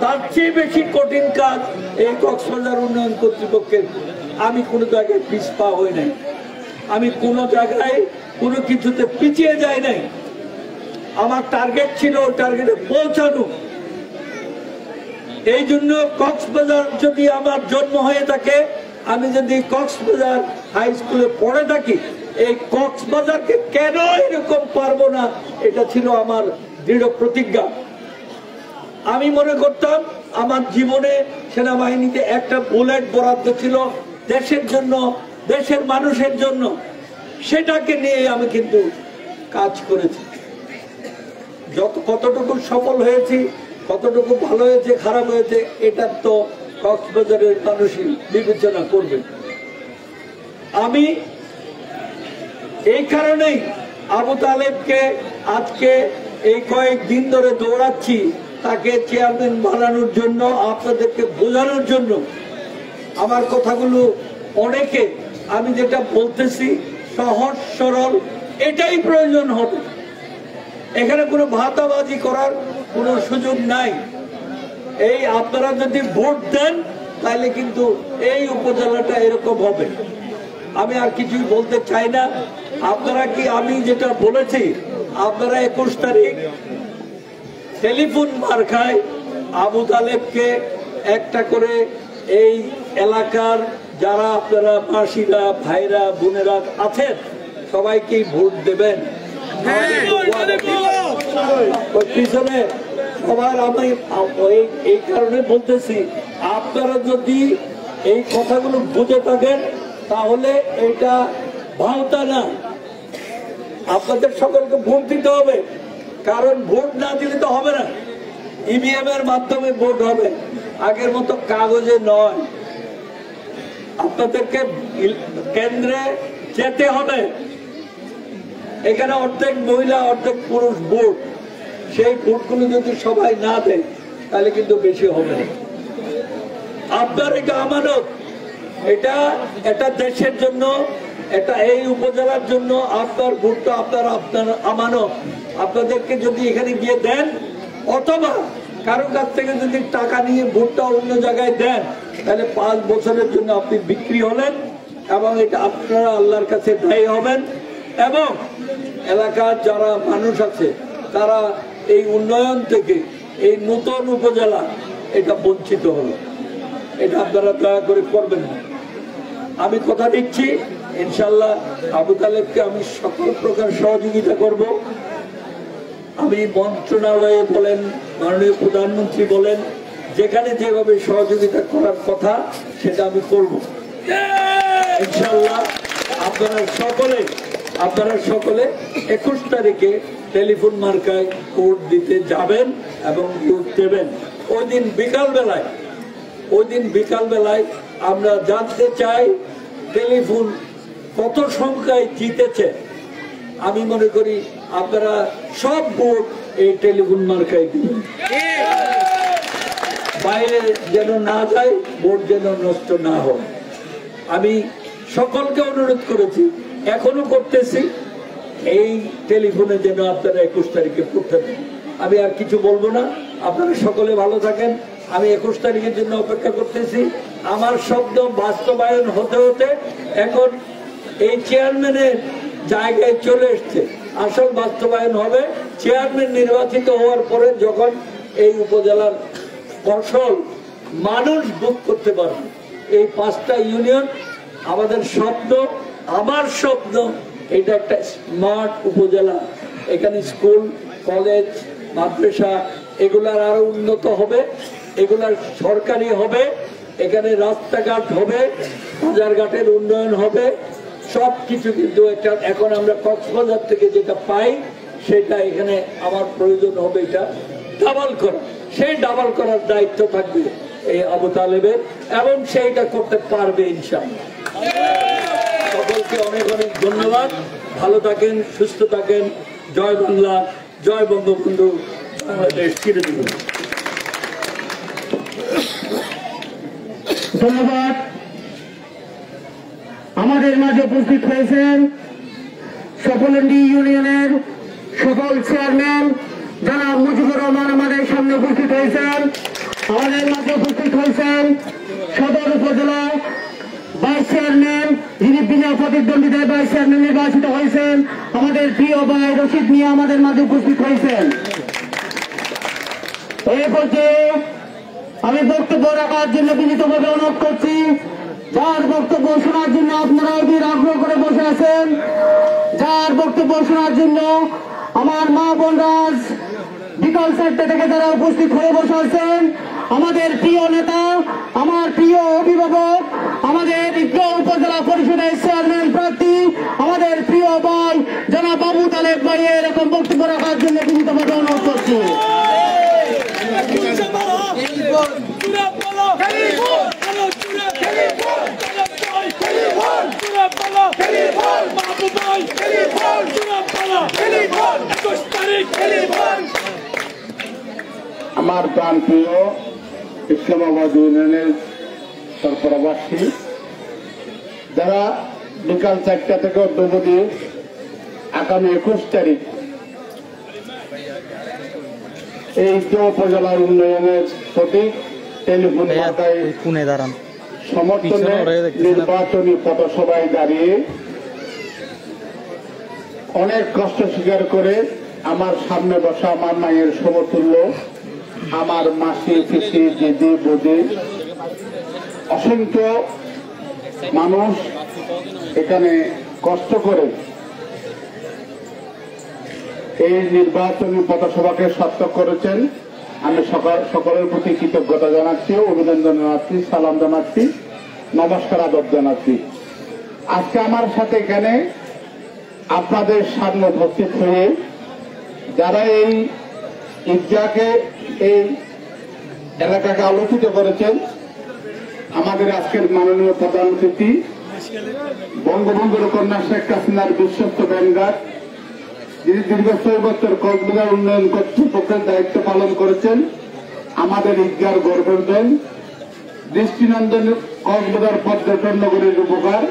তার চেয়ে বেশি কঠিন কাজ এই কক্সবাজার উন্নয়ন কর্তৃপক্ষের। আমি কোনো জায়গায় পিছপা হই নাই, আমি কোনো জায়গায় কোনো কিছুতে পিছিয়ে যাই নাই। আমার টার্গেট ছিল ওই টার্গেটে পৌঁছানো। এই জন্য কক্সবাজার যদি আমার জন্ম হয়ে থাকে, আমি যদি কক্সবাজার হাই স্কুলে পড়ে থাকি, এই কক্সবাজারকে কেন এরকম পারবো না, এটা ছিল আমার দৃঢ় প্রতিজ্ঞা। আমি মনে করতাম আমার জীবনে সেনাবাহিনীতে একটা বুলেট বরাদ্দ ছিল দেশের জন্য, দেশের মানুষের জন্য, সেটাকে নিয়ে আমি কিন্তু কাজ করেছি। কতটুকু সফল হয়েছি, কতটুকু ভালো হয়েছে, খারাপ হয়েছে, এটা তো কক্সবাজারের মানুষই বিবেচনা করবে। আমি এই কারণেই আবু তালেবকে আজকে এই কয়েকদিন ধরে দৌড়াচ্ছি, তাকে চেয়ারম্যান বানানোর জন্য, আপনাদেরকে বোঝানোর জন্য। আমার কথাগুলো অনেকে, আমি যেটা বলতেছি সহজ সরল, এটাই প্রয়োজন হবে। এখানে কোনো ভাতাবাজি করার কোনো সুযোগ নাই। এই আপনারা যদি ভোট দেন তাহলে কিন্তু এই উপজেলাটা এরকম হবে। আমি আর কিছুই বলতে চাই না। আপনারা কি, আমি যেটা বলেছি, আপনারা 21 তারিখ টেলিফোন মার্কায় আবু তালেবকে একটা করে এই এলাকার যারা আপনারা মাসিরা, ভাইরা, বোনেরা আছেন, সবাইকে ভোট দেবেন। পিছনে সবার আমি এই কারণে বলতেছি, আপনারা যদি এই কথাগুলো বুঝে থাকেন তাহলে এটা ভাওতা না, আপনাদের সকলকে ভোট দিতে হবে। কারণ ভোট না দিলে তো হবে না, ইভিএম এর মাধ্যমে ভোট হবে, আগের মতো কাগজে নয়। আপনাদেরকে কেন্দ্রে যেতে হবে। এখানে অর্ধেক মহিলা, অর্ধেক পুরুষ ভোট, সেই ভোটগুলো যদি সবাই না দেয় তাহলে কিন্তু বেশি হবে না। আপনার এটা আমানত, এটা দেশের জন্য, এটা এই উপজেলার জন্য আপনার ভোটটা আপনার আমানত। আপনাদেরকে যদি এখানে গিয়ে দেন, অথবা কারো কাছ থেকে যদি টাকা নিয়ে ভোটটা অন্য জায়গায় দেন, তাহলে 5 বছরের জন্য আপনি বিক্রি হলেন, এবং এটা আপনারা আল্লাহর কাছে দায়ী হবেন। এবং এলাকার যারা মানুষ আছে তারা এই উন্নয়ন থেকে, এই নতুন উপজেলা, এটা বঞ্চিত হলো। এটা আপনারা দয়া করে করবেন না। আমি কথা দিচ্ছি, ইনশাল্লাহ আবু তালেবকে আমি সকল প্রকার সহযোগিতা করব। আমি মন্ত্রণালয়ে বলেন, মাননীয় প্রধানমন্ত্রী বলেন, যেখানে যেভাবে সহযোগিতা করার কথা সেটা আমি করব ইনশাল্লাহ। আপনারা সকলে 21 তারিখে টেলিফোন মার্কায় ভোট দিতে যাবেন এবং ভোট দেবেন। ওই দিন বিকালবেলায় আমরা জানতে চাই টেলিফোন কত সংখ্যায় জিতেছে। আমি মনে করি আপনারা সব ভোট এই টেলিফোন মার্কায় দিবেন, বাইরে যেন না যায়, ভোট যেন নষ্ট না হয়। আমি সকলকে অনুরোধ করেছি, এখনো করতেছি, এই টেলিফোনে যেন আপনারা 21 তারিখে পড়তে দেন। আমি আর কিছু বলবো না, আপনারা সকলে ভালো থাকেন। আমি 21 তারিখের জন্য অপেক্ষা করতেছি। আমার শব্দ বাস্তবায়ন হতে হতে এখন এই চেয়ারম্যানের জায়গায় চলে এসছে, আসল বাস্তবায়ন হবে চেয়ারম্যান নির্বাচিত হওয়ার পরে, যখন এই উপজেলার ফসল মানুষ ভোগ করতে পারবে। এই 5টা ইউনিয়ন আমাদের স্বপ্ন, আমার স্বপ্ন, এটা একটা স্মার্ট উপজেলা। এখানে স্কুল, কলেজ, মাদ্রাসা এগুলার আরো উন্নত হবে, এগুলার সরকারি হবে, এখানে রাস্তাঘাট হবে, বাজারঘাটের উন্নয়ন হবে, সবকিছু। কিন্তু এখন আমরা কক্সবাজার থেকে যেটা পাই সেটা এখানে আমার প্রয়োজন হবে এটা ডাবল করা। সেই ডাবল করার দায়িত্ব থাকবে এই আবু তালেবের, এবং সেইটা করতে পারবে ইনশাআল্লাহ। সকলকে অনেক অনেক ধন্যবাদ। ভালো থাকেন, সুস্থ থাকেন। জয় বাংলা, জয় বঙ্গবন্ধু, বাংলাদেশ চিরদিন। ধন্যবাদ। আমাদের মাঝে উপস্থিত হয়েছেন সকলেন্ডি ইউনিয়নের সকল চেয়ারম্যান জনাব মুজিবুর রহমান আমাদের সামনে উপস্থিত হয়েছেন। আমাদের মাঝে উপস্থিত হয়েছেন সদর উপজেলা ভাইস চেয়ারম্যান, যিনি বিনা প্রতিদ্বন্দ্বিতায় ভাইস চেয়ারম্যান নির্বাচিত হয়েছেন, আমাদের প্রিয় ভাই রশিদ মিয়া আমাদের মাঝে উপস্থিত হয়েছেন। এই পর্যায়ে আমি বক্তব্য রাখার জন্য বিনীতভাবে অনুরোধ করছি। যার বক্তব্য শোনার জন্য আপনারা অধীর আগ্রহ করে বসে আছেন, যার বক্তব্য শোনার জন্য আমার মা বোনরাজ বিকাল 4টা থেকে যারা উপস্থিত হয়ে বসে আছেন, আমাদের প্রিয় নেতা, আমার প্রিয় অভিভাবক, আমাদের উপজেলা পরিষদের চেয়ারম্যান প্রার্থী, আমাদের প্রিয় ভাই জনাব আবু তালেব ভাই এরকম বক্তব্য রাখার জন্য বিনীতভাবে অনুরোধ করছি। আমার প্রাণপ্রিয় ইসলামাবাদ ইউনিয়নের সরপরাবাসী, যারা বিকাল 4টা থেকে অদ্যবধি আগামী 21 তারিখ এই উপজেলার উন্নয়নের প্রতি টেলিফোন বার্তায় সমর্থনে নির্বাচনী পথসভায় দাঁড়িয়ে অনেক কষ্ট স্বীকার করে আমার সামনে বসা আমার মায়ের সমতুল্য, আমার মাসি, পিসি, দিদি, বৌদি, অসংখ্য মানুষ এখানে কষ্ট করে এই নির্বাচনী পথসভাকে সার্থক করেছেন। আমি সকলের প্রতি কৃতজ্ঞতা জানাচ্ছি, অভিনন্দন জানাচ্ছি, সালাম জানাচ্ছি, নমস্কার, আদব জানাচ্ছি। আজকে আমার সাথে এখানে আপনাদের সামনে উপস্থিত হয়ে যারা এই ঈদগাহকে, এই এলাকাকে আলোকিত করেছেন, আমাদের আজকের মাননীয় প্রধান অতিথি বঙ্গবন্ধুর কন্যা শেখ হাসিনার বিশ্বস্ত ব্যাংকার, যিনি দীর্ঘ 6 বছর কক্সবাজার উন্নয়ন কর্তৃপক্ষের দায়িত্ব পালন করেছেন, আমাদের ঈদগাহর গর্বের দল, দৃষ্টিনন্দন কক্সবাজার পর্যটন নগরীর উপকার,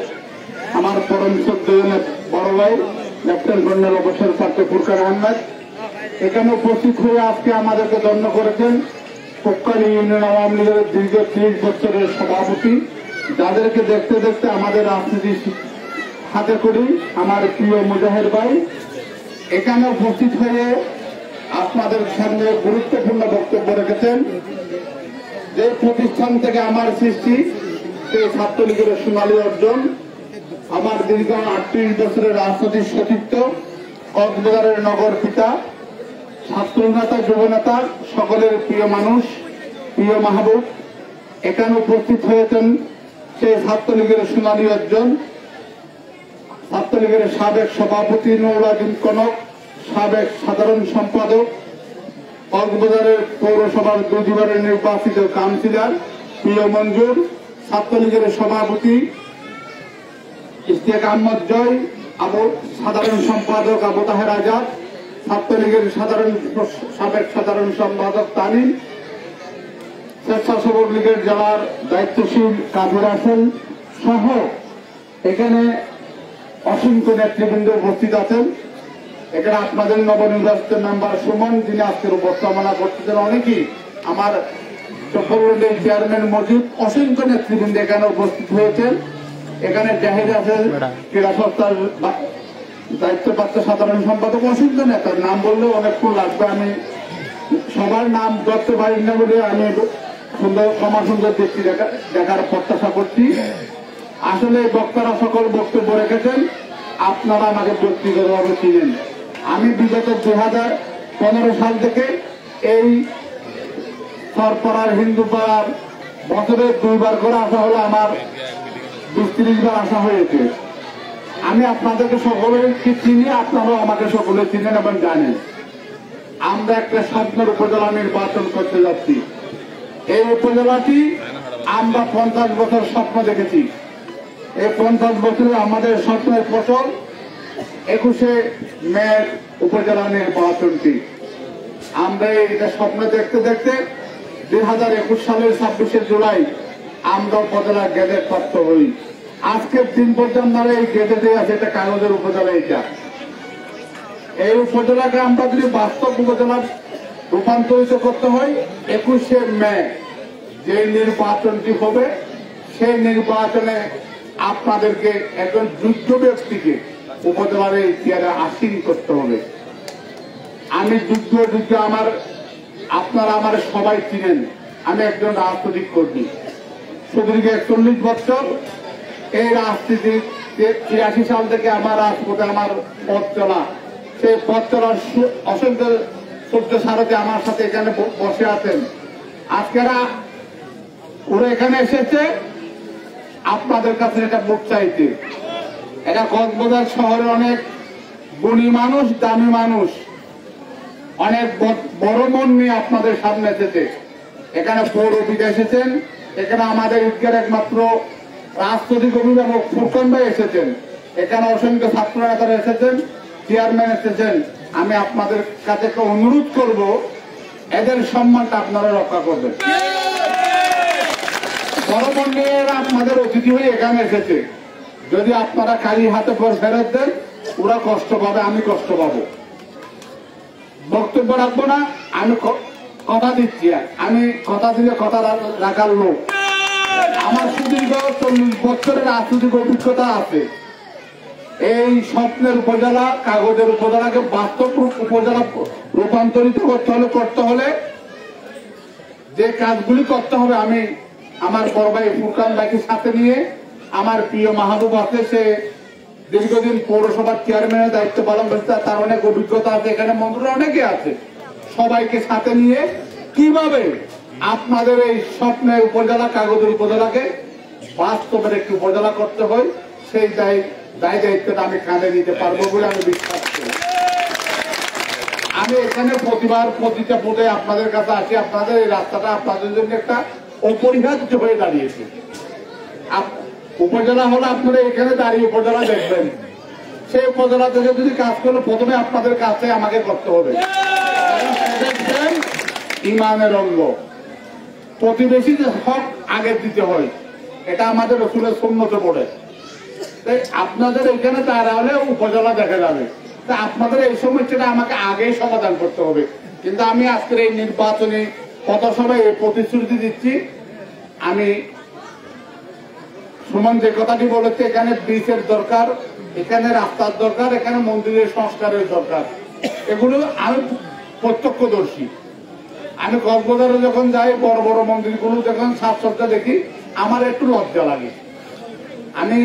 আমার পরম শ্রদ্ধেয় বড় ভাই লেফটেন্যান্ট কর্নেল অবসরপ্রাপ্ত ফুরকান আহমেদ এখানে উপস্থিত হয়ে আজকে আমাদেরকে ধন্য করেছেন। কোক্কালী ইউনিয়ন আওয়ামী লীগের দীর্ঘ 30 বছরের সভাপতি, যাদেরকে দেখতে দেখতে আমাদের রাজনীতি হাতে করি আমার প্রিয় মুজাহির ভাই এখানে উপস্থিত হয়ে আপনাদের সামনে গুরুত্বপূর্ণ বক্তব্য রেখেছেন। যে প্রতিষ্ঠান থেকে আমার সৃষ্টি, সেই ছাত্রলীগের সোনালী অর্জন, আমার দীর্ঘ 38 বছরের রাজনৈতিক সতীর্থ, কক্সবাজারের নগর পিতা, ছাত্র নেতা, যুব নেতা, সকলের প্রিয় মানুষ, প্রিয় মাহবুব এখানে উপস্থিত হয়েছেন। সেই ছাত্রলীগের সোনালী অর্জন, ছাত্রলীগের সাবেক সভাপতি নৌলাদিন কনক, সাবেক সাধারণ সম্পাদক, কক্সবাজারের পৌরসভার 2 বারের নির্বাচিত কাউন্সিলর প্রিয় মঞ্জুর, ছাত্রলীগের সভাপতি ইশতিয়াক আহমদ জয়, সাধারণ সম্পাদক আবু তাহের আজাদ, ছাত্রলীগের সাবেক সাধারণ সম্পাদক তানিম, স্বেচ্ছাসেবক লীগের জেলার দায়িত্বশীল কাজী রাসেল সহ এখানে অসংখ্য নেতৃবৃন্দ উপস্থিত আছেন। এখানে আপনাদের নবনির্বাচিত মেম্বার সুমন, যিনি আজকের উপস্থাপনা করতেছেন, অনেকেই আমার চক্রবর্তী চেয়ারম্যান মজিদ, অসংখ্য নেতৃবৃন্দ এখানে উপস্থিত হয়েছেন। এখানে জাহিদ আছেন ক্রীড়া সংস্থার দায়িত্বপ্রাপ্ত সাধারণ সম্পাদক, অসংখ্য নেতার নাম বললে অনেকক্ষণ লাগবে, আমি সবার নাম ধরতে পারি না বলে আমি সুন্দর দৃষ্টি দেখার প্রত্যাশা করছি। আসলে বক্তারা সকল বক্তব্য রেখেছেন, আপনারা আমাকে ব্যক্তিগতভাবে চিনেন। আমি বিগত 2015 সাল থেকে এই সরপাড়ার হিন্দু পাড়ার বছরে 2 বার করে আসা হলো, আমার 20-30 বার আসা হয়েছে। আমি আপনাদেরকে সকলেকে চিনি, আপনারাও আমাকে সকলে চিনেন এবং জানেন। আমরা একটা স্বপ্নের উপজেলা নির্বাচন করতে যাচ্ছি। এই উপজেলাটি আমরা 50 বছর স্বপ্ন দেখেছি। এই 50 বছরে আমাদের স্বপ্নের ফসল 21শে মে উপজেলা নির্বাচনটি। আমরা এটা স্বপ্ন দেখতে দেখতে 2021 সালের 26শে জুলাই আমরা উপজেলা গেজেট প্রাপ্ত হই। আজকের দিন পর্যন্ত এই গেজেটে আছে, এটা কাগজের উপজেলা। এটা এই উপজেলাকে আমরা যদি বাস্তব উপজেলা রূপান্তরিত করতে হয়, 21শে মে যে নির্বাচনটি হবে সেই নির্বাচনে আপনাদেরকে একজন যোগ্য ব্যক্তিকে উপজেলার এই চেয়ারে আসীন করতে হবে। আমি যোগ্য আপনারা আমার সবাই চিনেন। আমি একজন রাজনৈতিক কর্মী, সুদীর্ঘ 41 বছর এই রাজনীতি 83 সাল থেকে আমার রাজপথে আমার পথ চলা। সেই পথ চলার অসংখ্য সূর্য সারথী আমার সাথে এখানে বসে আছেন। আজকেরা ওরা এখানে এসেছে আপনাদের কাছে এটা ভোট চাইতে। এটা কক্সবাজার শহরে অনেক গুণী মানুষ, দামি মানুষ, অনেক বড় মন নিয়ে আপনাদের সামনে এসেছে। এখানে পৌরপিতা এসেছেন, এখানে আমাদের ঈদগার একমাত্র রাজনৈতিক অভিভাবক ফুরকান ভাই এসেছেন, এখানে অসংখ্য ছাত্র নেতারা এসেছেন, চেয়ারম্যান এসেছেন। আমি আপনাদের কাছে একটা অনুরোধ করব, এদের সম্মানটা আপনারা রক্ষা করবেন। বড় মন নিয়ে আপনাদের অতিথি হয়ে এখানে এসেছে। যদি আপনারা খালি হাতে পর ফেরত দেন, ওরা কষ্ট পাবে, আমি কষ্ট পাবো। বক্তব্য রাখবো না, আমি কথা দিচ্ছি। আমি কথা দিলে কথা রাখার লোক। আমার সুদীর্ঘ 40 বছরের রাজনৈতিক অভিজ্ঞতা আছে। এই স্বপ্নের উপজেলা, কাগজের উপজেলাকে বাস্তব উপজেলা রূপান্তরিত করতে হলে যে কাজগুলি করতে হবে, আমি আমার বড় ভাই ফুরকান ভাইকে সাথে নিয়ে, আমার প্রিয় মাহবুব আছে, সে দীর্ঘদিন পৌরসভার চেয়ারম্যানের দায়িত্ব পালন করছে, তার অনেক অভিজ্ঞতা আছে, এখানে মন্ত্রী অনেকে আছে। সবাইকে সাথে নিয়ে কিভাবে আপনাদের এই স্বপ্নের উপজেলা, কাগজের উপজেলাকে বাস্তবের একটি উপজেলা করতে হয়, সেই দায়িত্বটা আমি কাঁধে নিতে পারবো বলে আমি বিশ্বাস করি। আমি এখানে প্রতিবার প্রতিটা ফুটে আপনাদের কাছে আসি। আপনাদের এই রাস্তাটা আপনাদের জন্য একটা অপরিহার্য হয়ে দাঁড়িয়েছে। উপজেলা হলো আপনারা এখানে দাঁড়িয়ে উপজেলা দেখবেন, সেই উপজেলা থেকে যদি কাজ করলে প্রথমে আপনাদের কাছে আমাকে করতে হবে। দেখবেন ইমানের অঙ্গ, প্রতিবেশী হক আগে দিতে হয়, এটা আমাদের রসুলের সুন্নতে পড়ে। আপনাদের এখানে দাঁড়ালে উপজেলা দেখা যাবে। তা আপনাদের এই সমস্যাটা আমাকে আগেই সমাধান করতে হবে। কিন্তু আমি আজকের এই নির্বাচনে কত সময় এই প্রতিশ্রুতি দিচ্ছি। আমি সুমন যে কথাটি বলেছে, এখানে ব্রিজের দরকার, এখানে রাস্তার দরকার, এখানে মন্দিরের সংস্কারের দরকার, এগুলো আমি প্রত্যক্ষদর্শী। আমি কক্সবাজারে যখন যাই, বড় বড় মন্দিরগুলো যখন সাজসজ্জা দেখি, আমার একটু লজ্জা লাগে। আমি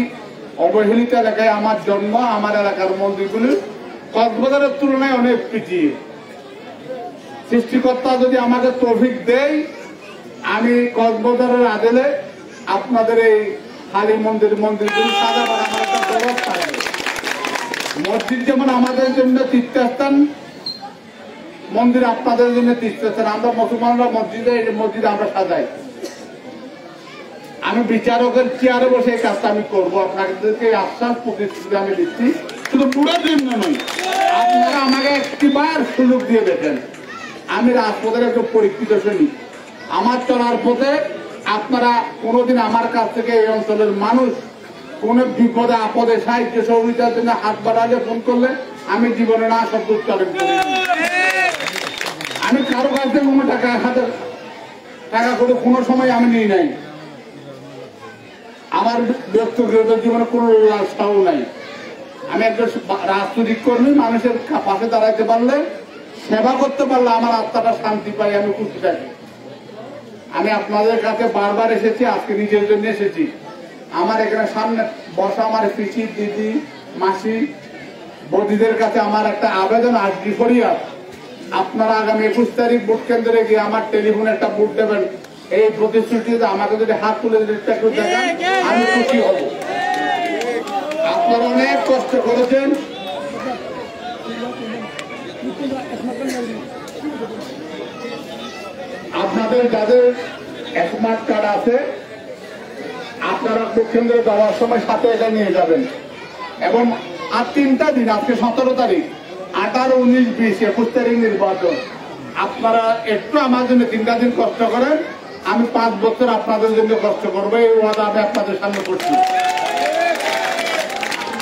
অবহেলিত এলাকায় আমার জন্ম, আমার এলাকার মন্দিরগুলি কক্সবাজারের তুলনায় অনেক পিছিয়ে। সৃষ্টিকর্তা যদি আমাকে তৌফিক দেয়, আমি কক্সবাজারের আদেলে আপনাদের এই কালী মন্দিরগুলি সাজাবার আমার একটা গৌরব থাকবে। মসজিদ যেমন আমাদের জন্য তীর্থস্থান, মন্দির আপনাদের জন্য তীর্থস্থান। আমরা মুসলমানরা মসজিদ আমরা সাজাই। আমি বিচারকের চেয়ারে বসে এই কাজটা আমি করবো। আপনাদেরকে আশ্বাস প্রতিশ্রুতি আমি দিচ্ছি, শুধু পুরো জন্য নয়, আপনারা আমাকে একটিবার সুযোগ দিয়ে দেখেন। আমি রাজপথের একটু পরীক্ষিত সৈনিক। আমার চলার পথে আপনারা কোনোদিন আমার কাছ থেকে এই অঞ্চলের মানুষ কোন বিপদে আপদে সাহায্য সহযোগিতার জন্য হাত বাড়ালে ফোন করলে আমি জীবনে না শব্দ উচ্চারণ করি। আমি কারো কাছ থেকে কোনো টাকা করে কোনো সময় আমি নিই নাই। আমার ব্যক্তিগত জীবনে কোনো লালসাও নাই। আমি একজন রাজনৈতিক কর্মী, মানুষের পাশে দাঁড়াইতে পারলে, সেবা করতে পারলে আমার আত্মাটা শান্তি পাই, আমি খুশি থাকি। আমি আপনাদের কাছে বারবার এসেছি, আজকে নিজের জন্য এসেছি। আমার এখানে সামনে বসা আমার পিসি, দিদি, মাসি, বৌদিদের কাছে আমার একটা আবেদন, আজকে ফরিয়াদ, আপনারা আগামী 21 তারিখ ভোট কেন্দ্রে গিয়ে আমার টেলিফোনে একটা ভোট দেবেন। এই প্রতিশ্রুতিতে আমাকে যদি হাত তুলে একটু দেখান, আমি খুশি হব। আপনারা অনেক কষ্ট করেছেন, আপনাদের যাদের স্মার্ট কার্ড আছে, আপনারা ভোট কেন্দ্রে যাওয়ার সময় সাথে এটা নিয়ে যাবেন। এবং আর 3টা দিন, আজকে 17 তারিখ, 18, 19, 20, 21 তারিখ নির্বাচন। আপনারা একটু আমার জন্য 3টা দিন কষ্ট করেন, আমি 5 বছর আপনাদের জন্য কষ্ট করবো, এই ওয়াদা আমি আপনাদের সামনে করছি।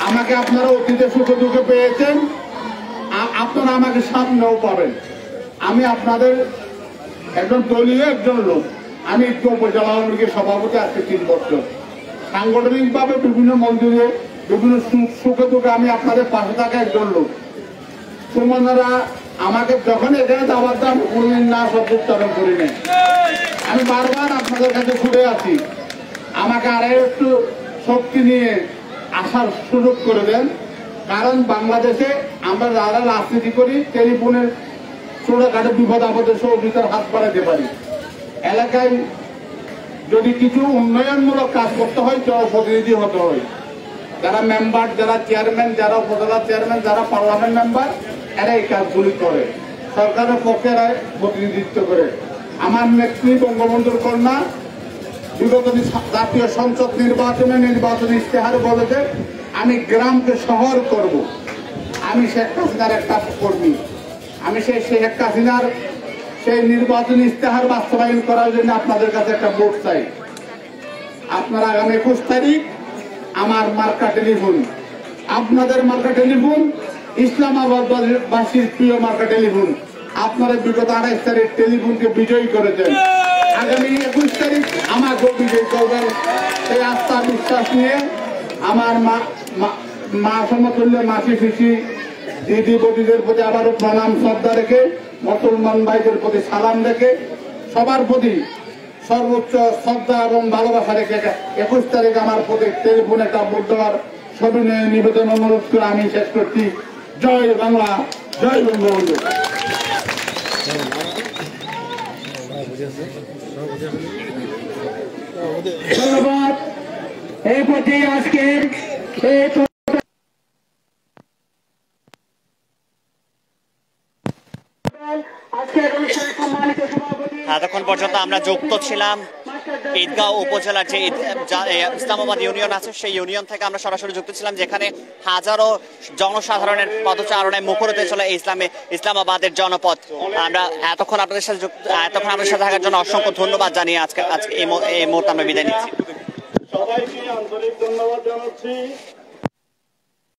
আমাকে আপনারা অতীতে সুখে দুঃখে পেয়েছেন, আপনারা আমাকে সামনেও পাবেন। আমি আপনাদের একজন দলীয় একজন লোক। আমি উপজেলা আওয়ামী লীগের সভাপতি আজকে 3 বছর। সাংগঠনিক ভাবে বিভিন্ন মন্দিরে বিভিন্ন সুখে দুঃখে আমি আপনাদের পাশে থাকা একজন লোক। সুমনেরা আমাকে যখন এখানে যাওয়ার দাম কোনদিন না শব্দ উচ্চারণ করি নাই। আমি বারবার আপনাদের কাছে ছুটে আছি, আমাকে আরো একটু শক্তি নিয়ে আসার সুযোগ করে দেন। কারণ বাংলাদেশে আমরা যারা রাজনীতি করি টেলিফোনের ছোটখাটো বিপদ আপদে সহযোগিতার হাত বাড়াতে পারি। এলাকায় যদি কিছু উন্নয়নমূলক কাজ করতে হয় জনপ্রতিনিধি হতে হয়। যারা মেম্বার, যারা চেয়ারম্যান, যারা উপজেলা চেয়ারম্যান, যারা পার্লামেন্ট মেম্বার, এরা এই কাজগুলি করে, সরকারের পক্ষে এরা প্রতিনিধিত্ব করে। আমার নেত্রী বঙ্গবন্ধুর কন্যা বিগত জাতীয় সংসদ নির্বাচনী ইশতেহারে বলেছে, আমি গ্রামকে শহর করব। আমি শেখ হাসিনার একটা কর্মী। আমি সেই শেখ হাসিনার সেই নির্বাচনী ইশতেহার বাস্তবায়ন করার জন্য আপনাদের কাছে একটা ভোট চাই। আপনারা আগামী 21 তারিখ আমার মার্কা টেলিফোন, আপনাদের মার্কা টেলিফোন, ইসলামাবাদবাসীর প্রিয় মার্কা টেলিফোন। আপনারা বিগত 28 তারিখ টেলিফোনকে বিজয়ী করেছেন। আগামী 21 তারিখ আমাকেও বিজয়ী করবেন। সেই আস্থা বিশ্বাস নিয়ে আমার মা সমতুল্য মাসি পিসি দিদি বদিদের প্রতি আবারও প্রণাম শ্রদ্ধা রেখে, মুসলমান ভাইদের প্রতি সালাম রেখে, সবার প্রতি সর্বোচ্চ শ্রদ্ধা এবং ভালোবাসা রেখে 21 তারিখ আমার প্রতি টেলিফোন একটা ভোট দেওয়ার সবিনয় নিবেদন অনুরোধ করে আমি শেষ করছি। জয় বাংলা, জয় বঙ্গবন্ধু। ধন্যবাদ। এই প্রতি আজকের এতক্ষণ পর্যন্ত আমরা যুক্ত ছিলাম ঈদগাঁও উপজেলার যে ইসলামাবাদ ইউনিয়ন আছে সেই ইউনিয়ন থেকে আমরা সরাসরি যুক্ত ছিলাম, যেখানে হাজারো জনসাধারণের পদচারণায় মুখর হতে চলে ইসলামাবাদের জনপদ। আমরা এতক্ষণ আপনাদের সাথে থাকার জন্য অসংখ্য ধন্যবাদ জানিয়ে আজকে এই মুহূর্তে আমরা বিদায় নিচ্ছি। সবাইকে আন্তরিক ধন্যবাদ জানাচ্ছি।